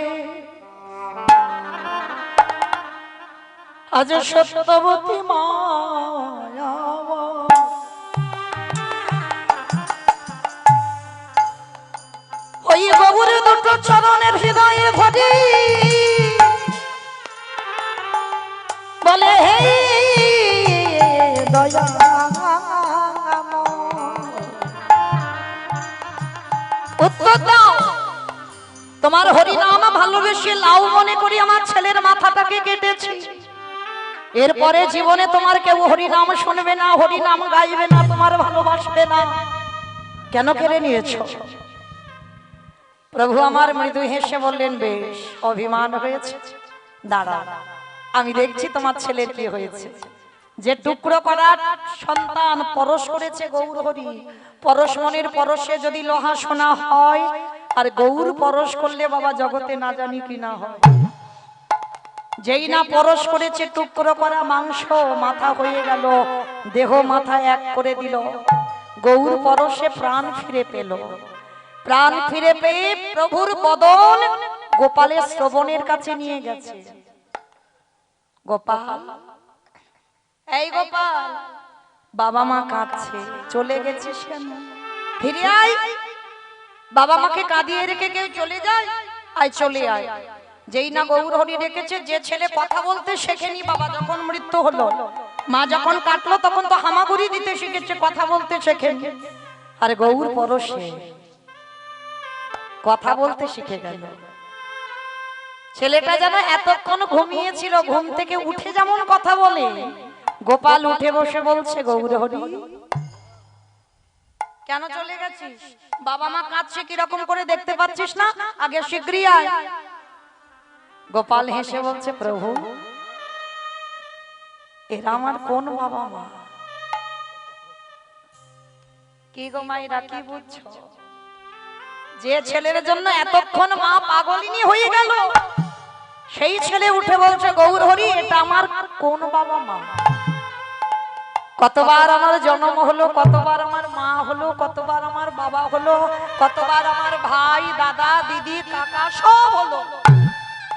আজ সত্যবতী মায়া ওই গৌর দুটো চরণের হৃদয়ে ভরি বলে হে দয়া উত্তর দাও, তোমার হরিনাম ভালোবেসে লাউ মনে করি আমার ছেলের মাথাটাকে কেটেছি। এরপরে জীবনে তোমার কেউ হরিনাম শুনবে না, হরিনাম গাইবে না, তোমার ভালোবাসবে না। কেন কেড়ে নিয়েছো? প্রভু আমার মৃদু হেসে বললেন, বেশ অভিমান হয়েছে, দাঁড়া আমি দেখছি তোমার ছেলের কি হয়েছে। যে টুকরো করার সন্তান পরশ করেছে গৌর হরি, পরশমণির পরশে যদি লোহা সোনা হয়, আর গৌর পরশ করলে বাবা জগতে না জানি কি না হয়। যেই না পরশ করেছে টুকরো করা মাংস মাথা হয়ে গেল, দেহ মাথা এক করে দিল। গৌর পরশে প্রাণ ফিরে পেল। প্রাণ ফিরে পেয়ে প্রভুর বদন গোপালের শ্রবণের কাছে নিয়ে গেছে। গোপাল, এই গোপাল, বাবা মা কাঁদছে, চলে গেছিস কেন? ফিরে আয়। বাবা মাকে কাঁদিয়ে রেখে কেউ চলে যায়? আয় চলে আয়। যেই না গৌর হরি রেখেছে, যে ছেলে কথা বলতে শেখেনি, বাবা যখন মৃত্যু হলো, মা যখন কাটলো, তখন তো হামাগুড়ি দিতে শিখেছে, কথা বলতে শেখেনি। আর গৌর পরশে কথা বলতে শিখে গেল। ছেলেটা যেন এতক্ষণ ঘুমিয়েছিল, ঘুম থেকে উঠে যেমন কথা বলে, গোপাল উঠে বসে বলছে, গৌর হরি কেন চলে গেছিস? বাবা মা কাঁদছে কিরকম করে দেখতে পাচ্ছিস না? আগে শীঘ্রই আয়। গোপাল হেসে বলছে, প্রভু এরা আমার কোন বাবা মা? কি গো মাইরা, কি বুঝছো? যে ছেলের জন্য এতক্ষণ মা পাগলিনী হয়ে গেল, সেই ছেলে উঠে বলছে, গৌর হরি এটা আমার কোন বাবা মা? কতবার আমার জন্ম হলো, কতবার আমার মা হলো, কতবার আমার বাবা হলো, কতবার আমার ভাই দাদা দিদি কাকা সব হলো,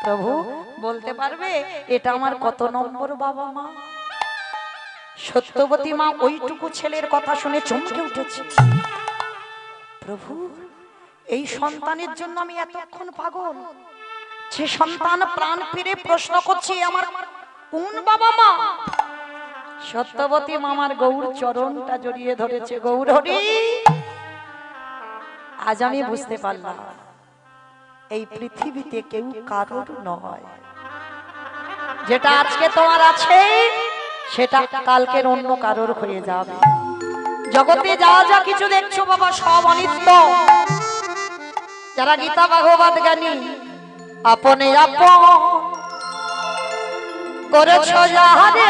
প্রভু বলতে পারবে এটা আমার কত নম্বর বাবা মা? সত্যবতী মা ওইটুকু ছেলের কথা শুনে চমকে উঠেছে। প্রভু এই সন্তানের জন্য আমি এতক্ষণ পাগল, যে সন্তান প্রাণ ফিরে প্রশ্ন করছি আমার কোন বাবা মা। সত্যবতী মামার গৌর চরণটা জড়িয়ে ধরেছে। গৌর হরি, আজ আমি বুঝতে পারলাম এই পৃথিবীতে কেউ কারোর নয়। যেটা আজকে তোমার আছে সেটা কালকের অন্য কারোর হয়ে যাবে। জগতে যা যা কিছু দেখছো বাবা সব অনিত্য। যারা গীতা ভাগবত জ্ঞানী আপনে আপন করেছ যাহারে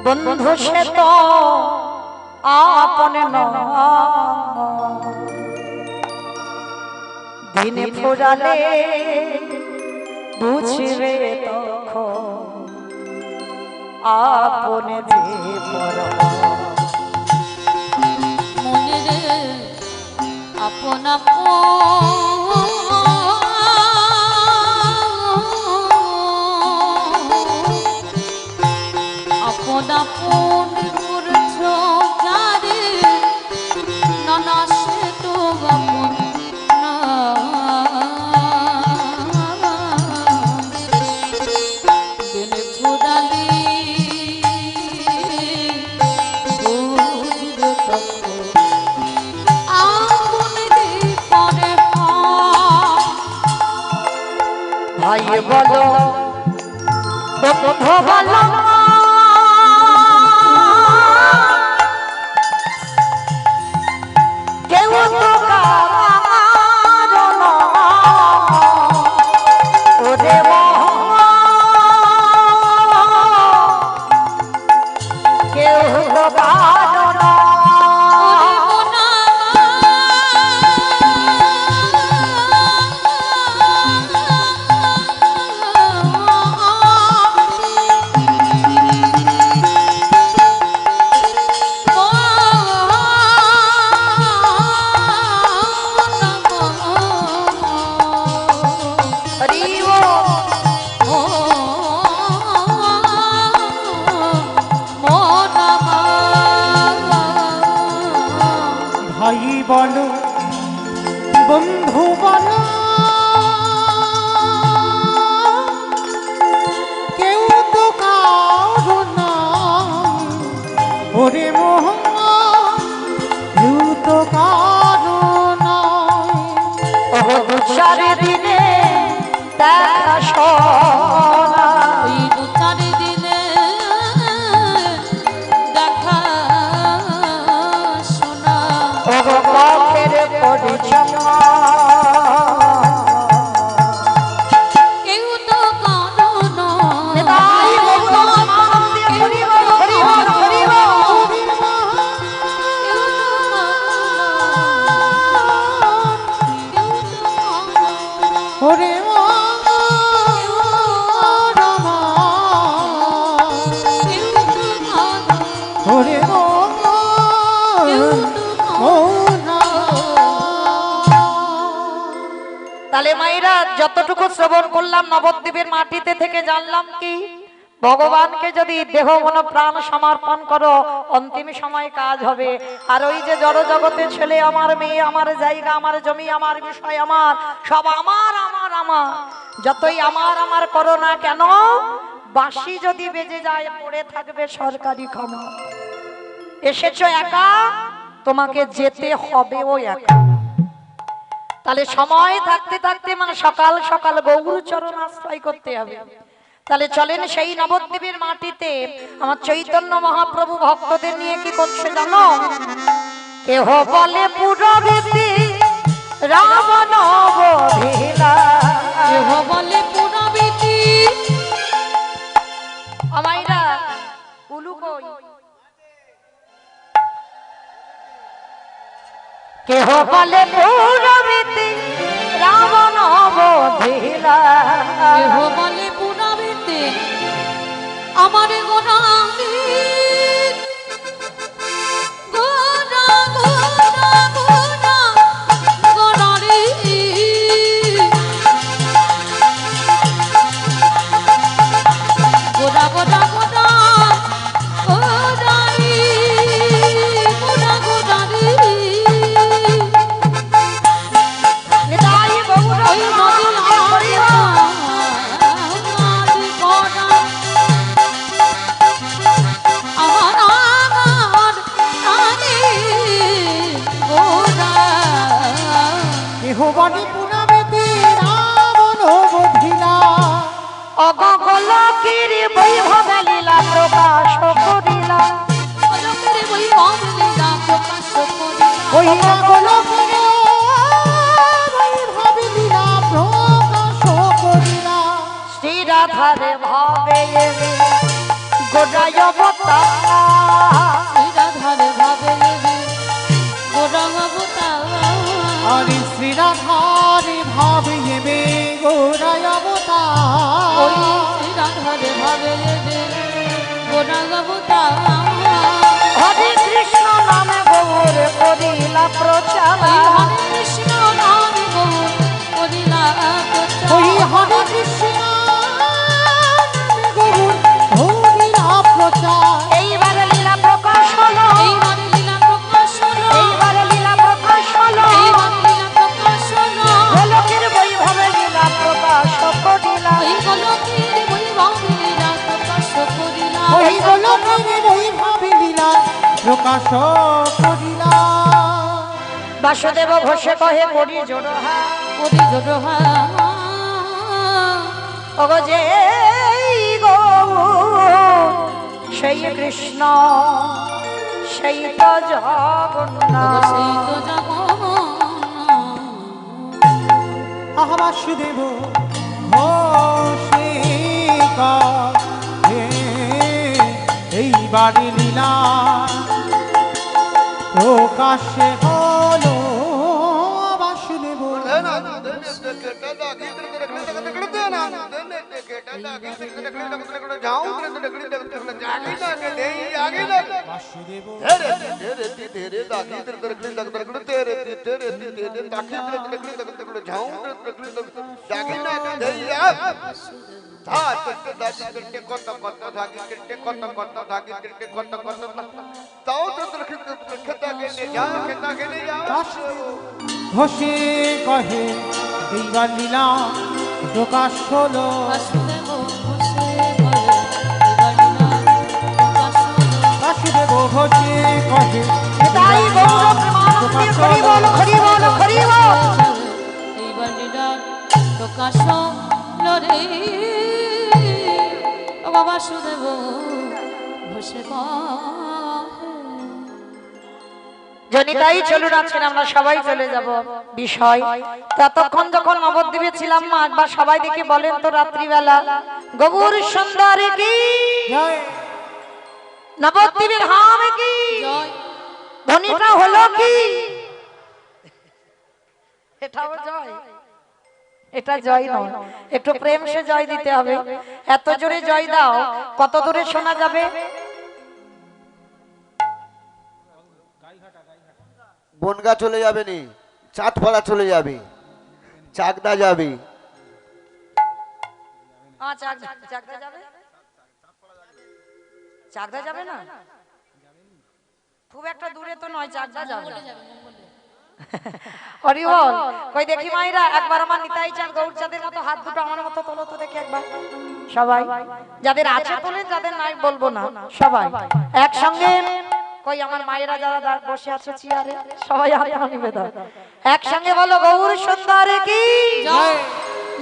বন্ধু সে তো আপনে নয়। দিনে ফুরালে বুঝবে তখন আপনে যে পর
মনে রে আপন আপন আপন করেছ যারে নানা সে তো আপন না। দিনে ফুরালি বুঝবে তখন আপনে যে পরে
ভাই বলো বন্ধু বলো কেউ তো কারো নয়। ওরে কেউ তো কারো নয়।
ভাই বলো বন্ধু বলো কেউ তো কারো নয়। ওরে মোহম্মদ কেউ তো কারো নয়।
সারে দিনে দেখা শোনা
ওই দু চার দিনে দেখা শোনা
পথের পরিচয়
কেউ তো কারো নয়।
তাই ভগবান মন্দির হরিব হরিব হরিব
ওরে ওরে
তাহলে মায়েরা যতটুকু শ্রবণ করলাম নবদ্বীপের মাটিতে থেকে জানলাম কি ভগবানকে যদি দেহ মন প্রাণ সমর্পণ করো অন্তিম সময় কাজ হবে। আর ওই যে জড় জগতের ছেলে আমার মেয়ে আমার জায়গা আমার জমি আমার বিষয় আমার সব আমার আমার আমার যতই আমার আমার করো না কেন বাঁশি যদি বেজে যায় পড়ে থাকবে সরকারি ক্ষমা। এসেছো একা তোমাকে যেতে হবেও একা। তাহলে সময় থাকতে থাকতে মানে সকাল সকাল গৌর চরণ আশ্রয় করতে হবে। তাহলে চলেন সেই নবদ্বীপের মাটিতে আমার চৈতন্য মহাপ্রভু ভক্তদের নিয়ে কি করছে জানো? কেহ বলে পুরবীতি রাবণ বধিলা
কেহ বলে পুরবীতি
আমাইরা উলু কই কেহ বলে পুরবীতি রাবণ বধিলা
কেহ বলে পুরবীতি আমার গোনামি গোনা গোনা গোনা গোনা রে গোনা গোনা গোনা গোনা রে গোনা গোনা রে
অলৌকির বৈভবে লীলা প্রকাশ করিলা
অলকের বৈভব লীলা প্রকাশ করিলা
ওই গোলকের বৈভব লীলা প্রকাশ করিলা
শ্রী রাধারে ভাবে গোড়ায় অবতার
শ্রীরাধারে ভাবে লেবে গোরাঙ্গ অবতার
হরি শ্রী রাধারে ভাবে এবে গোরায় অবতার
ওই শ্রীরাধারে ভাবে লেবে গোরাঙ্গ অবতার
হরে কৃষ্ণ নামে গৌর করিলা প্রচার
ওই হরে কৃষ্ণ নাম গৌর করিলা প্রচার
ওই হরে কৃষ্ণ নামে গৌর হরিলা প্রচার
এইবারে লীলা প্রকাশ হলো
এইবারে লীলা প্রকাশ হলো
এইবারে লীলা প্রকাশ হলো
এইবারে লীলা প্রকাশ হলো
গোলকের বৈভবে লীলা প্রকাশ করিলা
ওই গোলকের বৈভব লীলা প্রকাশ করিলা
ওই গোলকের বৈভব লীলা প্রকাশ করিলা
বাসুদেব ঘোষে কহে করি জোড়হা
করি জোড়হা
ওগো যে গৌর সেই কৃষ্ণ সেই তো জগন্নাথ
সেই তো জগন্নাথ
আহা বাসুদেব ঘোষে কহে এইবারে লীলা প্রকাশে হলো বাসুদেব বাসুদেব ঘোষে কহে এইবার লীলা প্রকাশ হলো
বাসুদেব ঘোষে বলে এবার লীলা প্রকাশ হলো
বাসুদেব ঘোষে কহে
তাই গৌর প্রেমানন্দে হরি বল হরি বল হরি বল
এইবার লীলা প্রকাশ হলো রে ও বাসুদেব ঘোষে
জনিতাই চলুন আছেন আমরা সবাই চলে যাব বিষয় ততক্ষণ যখন নবদ্বীপে ছিলাম মা একবার সবাই দেখে বলেন তো রাত্রিবেলা গৌর সুন্দরী কি
জয়
নবদ্বীপের ধাম কি
জয়
ধ্বনিটা হলো কি এটাও জয় এটা জয় নয় একটু প্রেম সে জয় দিতে হবে এত জোরে জয় দাও কত দূরে শোনা যাবে
বনগা চলে যাবে নি চাঁদপাড়া চলে যাবে চাকদা যাবে
চাকদা যাবে চাকদা যাবে না খুব একটা দূরে তো নয় চাকদা যাবে হরি বল কই দেখি মাইরা একবার আমার নিতাই চাঁদ গৌরচাঁদের মতো হাত দুটো আমার মতো তোলো তো দেখি একবার সবাই যাদের আছে তোলেন যাদের নাই বলবো না সবাই একসঙ্গে কই আমার মায়েরা যারা বসে আছে চেয়ারে সবাই হাত নিবে দাও একসঙ্গে বলো গৌর সুন্দরী কি
জয়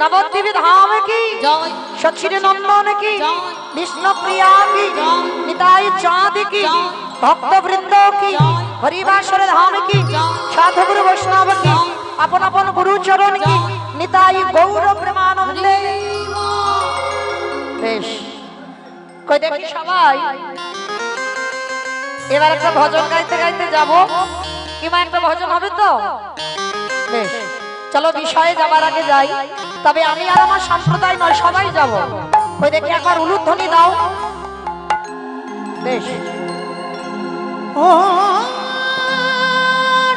নবদ্বীপ ধাম কি
জয়
সচির নন্দন কি
জয়
বিষ্ণু প্রিয়া কি
জয়
নিতাই চাঁদ কি
জয়
ভক্ত বৃন্দ কি
জয়
হরিবাসর ধাম কি
জয়
সাধু গুরু বৈষ্ণব কি
জয়
আপন আপন গুরু চরণ কি
জয়
নিতাই গৌর প্রেমানন্দে বেশ কই দেখি সবাই এবার একটা ভজন গাইতে গাইতে যাব কিংবা একটা ভজন হবে তো বেশ চলো বিষয়ে যাবার আগে যাই তবে আমি আর আমার সম্প্রদায় নয় সবাই যাব ওই দেখি একবার উলুধ্বনি দাও বেশ
ও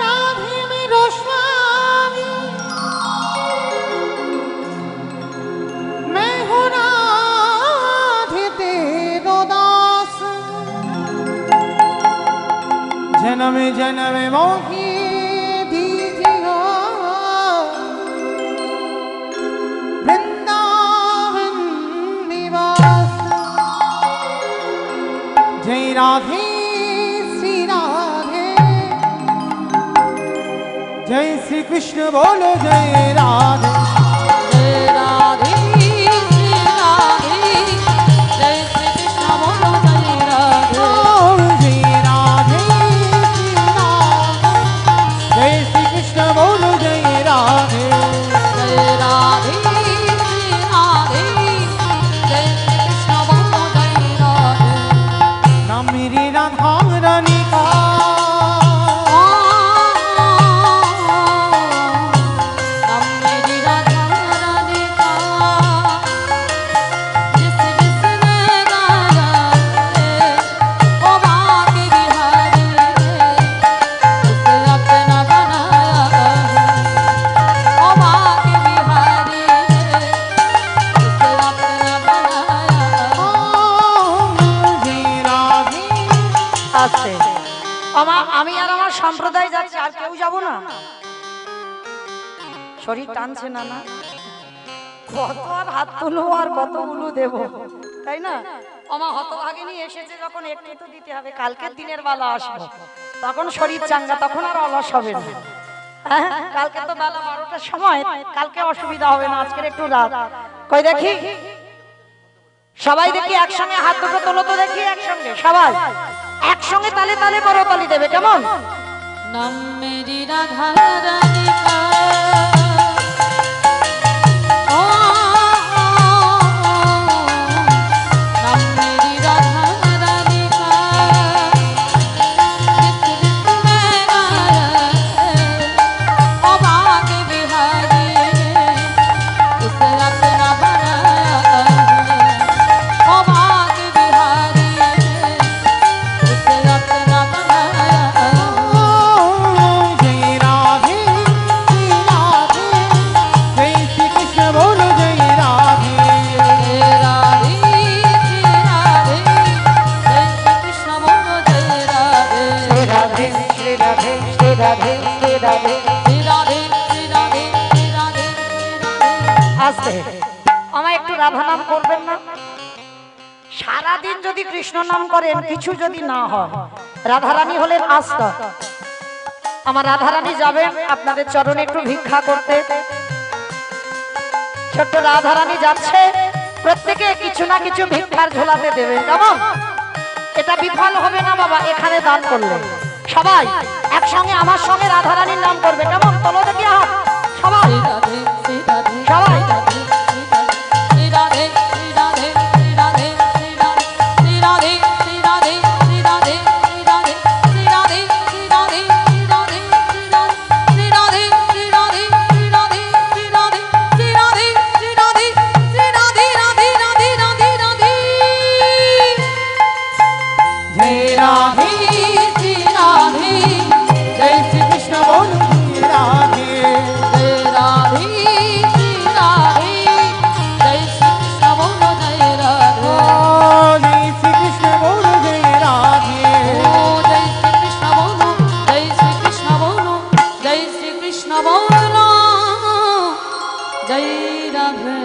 রাধে মেরো স্বামী मैं हूँ राधे तेरो दास जन्म जन्म मोही दीजियो वृंदावन निवास जय राधे श्री राधे जय श्री कृष्ण बोलो जय राधे
जय राधे श्री राधे
রাধা রানী কা
नाम मेरी राधा रानी का जिस जिसने गाया है ओ बाके बिहारी है उसे अपना बनाया है ओ बाके बिहारी है उसे अपना बनाया है
হে রাধে
আছে আমি আর আমার সম্প্রদায় যাচ্ছি, আর কেউ যাব না। শরীর টানছে না না, কত আর হাত তুলবো আর কত উলু দেব, তাই না? আমার হতভাগিনী এসেছে যখন একটু তো দিতে হবে। কালকের দিনের বেলা আসবো, তখন শরীর চাঙ্গা, তখন আর অলস হবে না। হ্যাঁ, কালকে তো বেলা 12টার সময়, কালকে অসুবিধা হবে না, আজকের একটু রাত। কই দেখি সবাই, দেখি একসঙ্গে হাত দুটো তোলো তো দেখি, একসঙ্গে সবাই একসঙ্গে তালে তালে বড় তালি দেবে, কেমন?
नाम मेरी राधा रानी का ओ नाम मेरी राधा रानी का जिस जिसने गाया है ओ बाके बिहारी है उसे अपना बनाया है ओ बाके बिहारी है उसे अपना बनाया है
जय राधे जय श्री कृष्ण बोलो जय राधे
राधे राधे जय श्री कृष्ण बोलो जय राधे
श्री राधे श्री राधे श्री राधे श्री राधे।
श्री राधे श्री राधे श्री राधे
আসতে আমায় একটু রাধা নাম করবেন না? সারাদিন যদি কৃষ্ণ নাম করেন, কিছু যদি না হয়, রাধারানী হলেন আস্থা। আমার রাধারানী যাবেন আপনাদের চরণে একটু ভিক্ষা করতে। ছোট্ট রাধারানী যাচ্ছে, প্রত্যেকে কিছু না কিছু ভিক্ষার ঝোলাতে দেবে, কেমন? এটা বিফল হবে না বাবা এখানে দান করলে। সবাই একসঙ্গে আমার সঙ্গে রাধারানীর নাম করবে, কেমন? তোলো দেখি হাত সবাই,
श्री राधे
সবাই।
श्री राधे श्री राधे श्री राधे श्री राधे श्री राधे श्री राधे श्री राधे श्री राधे श्री राधे श्री राधे श्री राधे श्री राधे श्री राधे श्री राधे श्री राधे श्री राधे श्री राधे राधे राधे राधे राधे
जय राधे
श्री राधे
जय श्री कृष्ण बोलो जय राधे
जय राधे श्री राधे जय श्री कृष्ण बोलो जय राधे
जय श्री कृष्ण बोलो जय राधे
ओ जय श्री कृष्ण बोलो जय श्री कृष्ण बोलो जय श्री कृष्ण बोलो जय राधे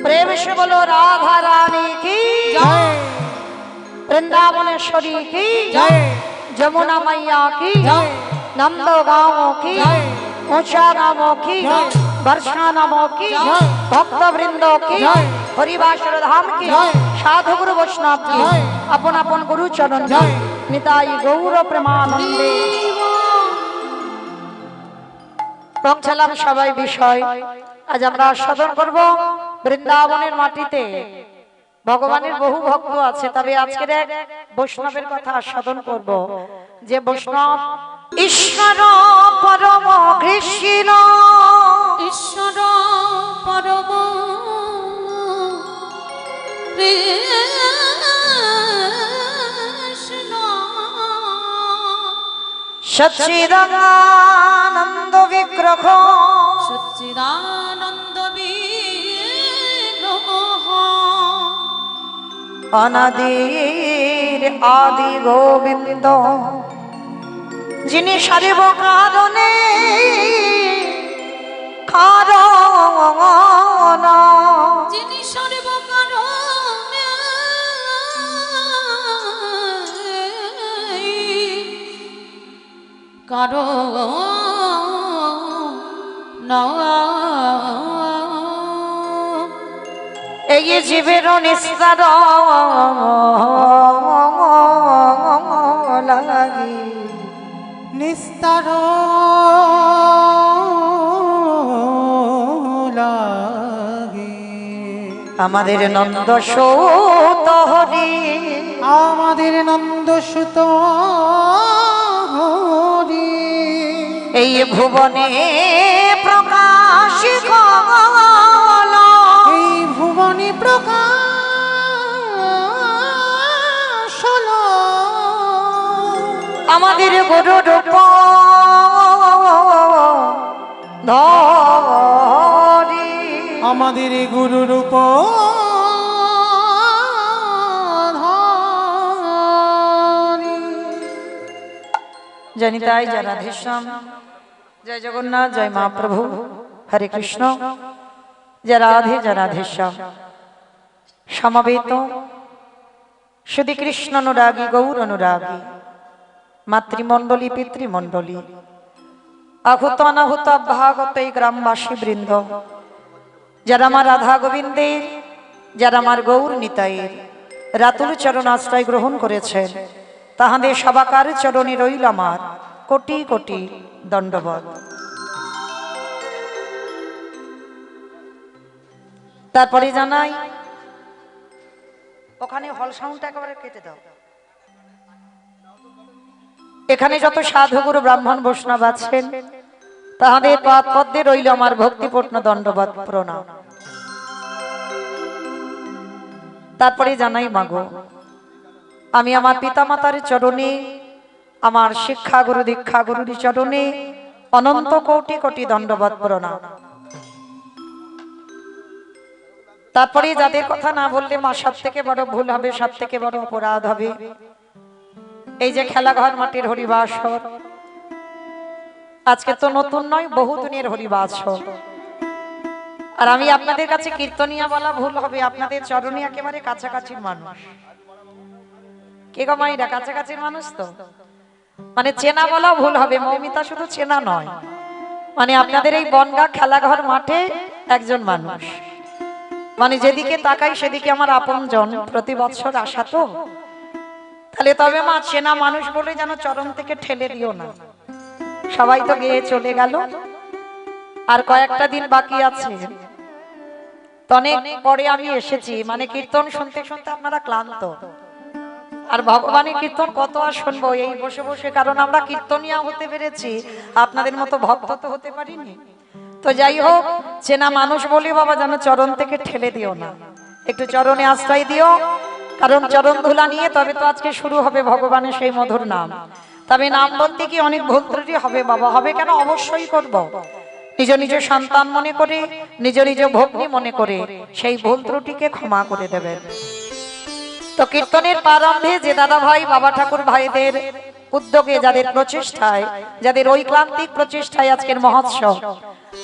प्रेम से बोलो राधा रानी की
जय
वृंदावनेश्वरी की
जय
जमुना मैया की
जय
नंद गांवों की
जय
ऊंचा नामों की
जय
वर्षा नामों की
जय
भक्त वृंदों की
जय
हरिवासर धाम की
जय
साधु गुरु वैष्णव की
जय
अपन अपन गुरु चरण की
जय
निताई गौर प्रेमानंदे। পৌঁছালাম সবাই বিষয়। আজ আমরা আস্বাদন করব বৃন্দাবনের মাটিতে। ভগবানের বহু ভক্ত আছে, তবে আজকের এক বৈষ্ণবের কথা আস্বাদন করব, যে বৈষ্ণব ঈশ্বর পরম কৃষ্ণ
ঈশ্বর পরম কৃষ্ণ
সচ্চিদানন্দ বিগ্রহ
সচ্চিদানন্দ বিগ্রহ
অনাদির আদি গোবিন্দ, যিনি সারিব কারণে কারণ,
যিনি সর্বকারণে কারণ
এই জীবের নিস্তার লাগি
নিস্তার লাগে
আমাদের নন্দ সৌত হরি
আমাদের নন্দসুত হরি
এই ভুবনে প্রকাশ কল
এই ভুবনে প্রকাশ হলো
আমাদের গুরু রূপ ধরি
আমাদের গুরু রূপ
জানি তাই জয় রাধেশ্যাম, জয় জগন্নাথ, জয় মহাপ্রভু, হরে কৃষ্ণ, জয় রাধে, জয় রাধেশ্যাম। সমবেত শুধু কৃষ্ণ অনুরাগী, গৌর অনুরাগী, মাতৃমণ্ডলী, পিতৃমণ্ডলী, আহুত অনাহুত অভ্যাগত এই গ্রামবাসী বৃন্দ, যারা আমার রাধা গোবিন্দের, যারা আমার গৌর নিতাইয়ের রাতুল চরণ আশ্রয় গ্রহণ করেছেন, তাহাদের সবাকার চরণে রইল আমার কোটি কোটি দণ্ডবত। তারপরে জানাই, ওখানে হল সাউন্ডটা একেবারে কেটে দাও। এখানে যত সাধুগুরু ব্রাহ্মণ বৈষ্ণব আছেন, তাহাদের পদ্মে রইল আমার ভক্তিপূর্ণ দণ্ডবত প্রণাম। তারপরে জানাই, মাগো, আমি আমার পিতামাতার চরণে, আমার শিক্ষা গুরু দীক্ষা গুরুর চরণে অনন্ত কোটি কোটি দণ্ডবত প্রণাম। তারপরে যাদের কথা না বললে মা সব থেকে বড় ভুল হবে, সব থেকে বড় অপরাধ হবে, এই যে খেলাঘর মাটির হরিবাসর, আজকে তো নতুন নয়, বহুদিনের হরিবাসর। আর আমি আপনাদের কাছে কীর্তনিয়া বলা ভুল হবে, আপনাদের চরণে একেবারে কাছাকাছির মানুষ। কে গো মাইরা, কাছাকাছির মানুষ তো, মানে চেনা বলা ভুল হবে। মৌমিতা শুধু চেনা নয়, মানে আপনাদের এই বনগা খেলাঘর মাঠে একজন মানুষ, মানে যেদিকে তাকাই সেদিকে আমার আপনজন, প্রতি বছর আসা তো। তাহলে তবে মা, চেনা মানুষ বলে যেন চরণ থেকে ঠেলে দিও না। সবাই তো গিয়ে চলে গেল, আর কয়েকটা দিন বাকি আছে। অনেক পরে আমি এসেছি, মানে কীর্তন শুনতে শুনতে আপনারা ক্লান্ত, আর ভগবানের কীর্তন কত আর শুনবো এই বসে বসে, কারণ আমরা কীর্তনিয়া হতে পেরেছি, আপনাদের মতো ভক্ত তো হতে পারিনি। তো যাই হোক, চেনা মানুষ বলে বাবা যেন চরণ থেকে ঠেলে দিও না, একটু চরণে আশ্রয় দিও, কারণ চরণ ধুলা নিয়ে তবে তো আজকে শুরু হবে ভগবানের সেই মধুর নাম। তবে নাম বলতে কি অনেক ভুল ত্রুটি হবে বাবা, হবে কেন, অবশ্যই করব। নিজ নিজ সন্তান মনে করে, নিজ নিজ ভগ্নী মনে করে সেই ভুল ত্রুটিকে ক্ষমা করে দেবেন। তো কীর্তনের প্রারম্ভে যে দাদা ভাই বাবা ঠাকুর ভাইদের উদ্যোগে, যাদের প্রচেষ্টায়, যাদের ঐক্লান্তিক প্রচেষ্টায় আজকের মহোৎসব,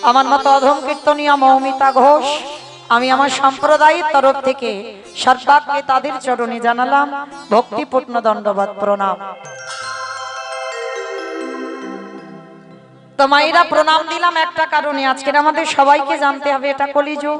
আমার মতো অধম কীর্তনিয়া মৌমিতা ঘোষ, আমি আমার সম্প্রদায়ের তরফ থেকে সর্বাগ্রে তাদের চরণে জানালাম ভক্তিপূর্ণ দণ্ডবত প্রণাম। তো মায়েরা, প্রণাম দিলাম একটা কারণে, আজকের আমাদের সবাইকে জানতে হবে এটা কলিযুগ।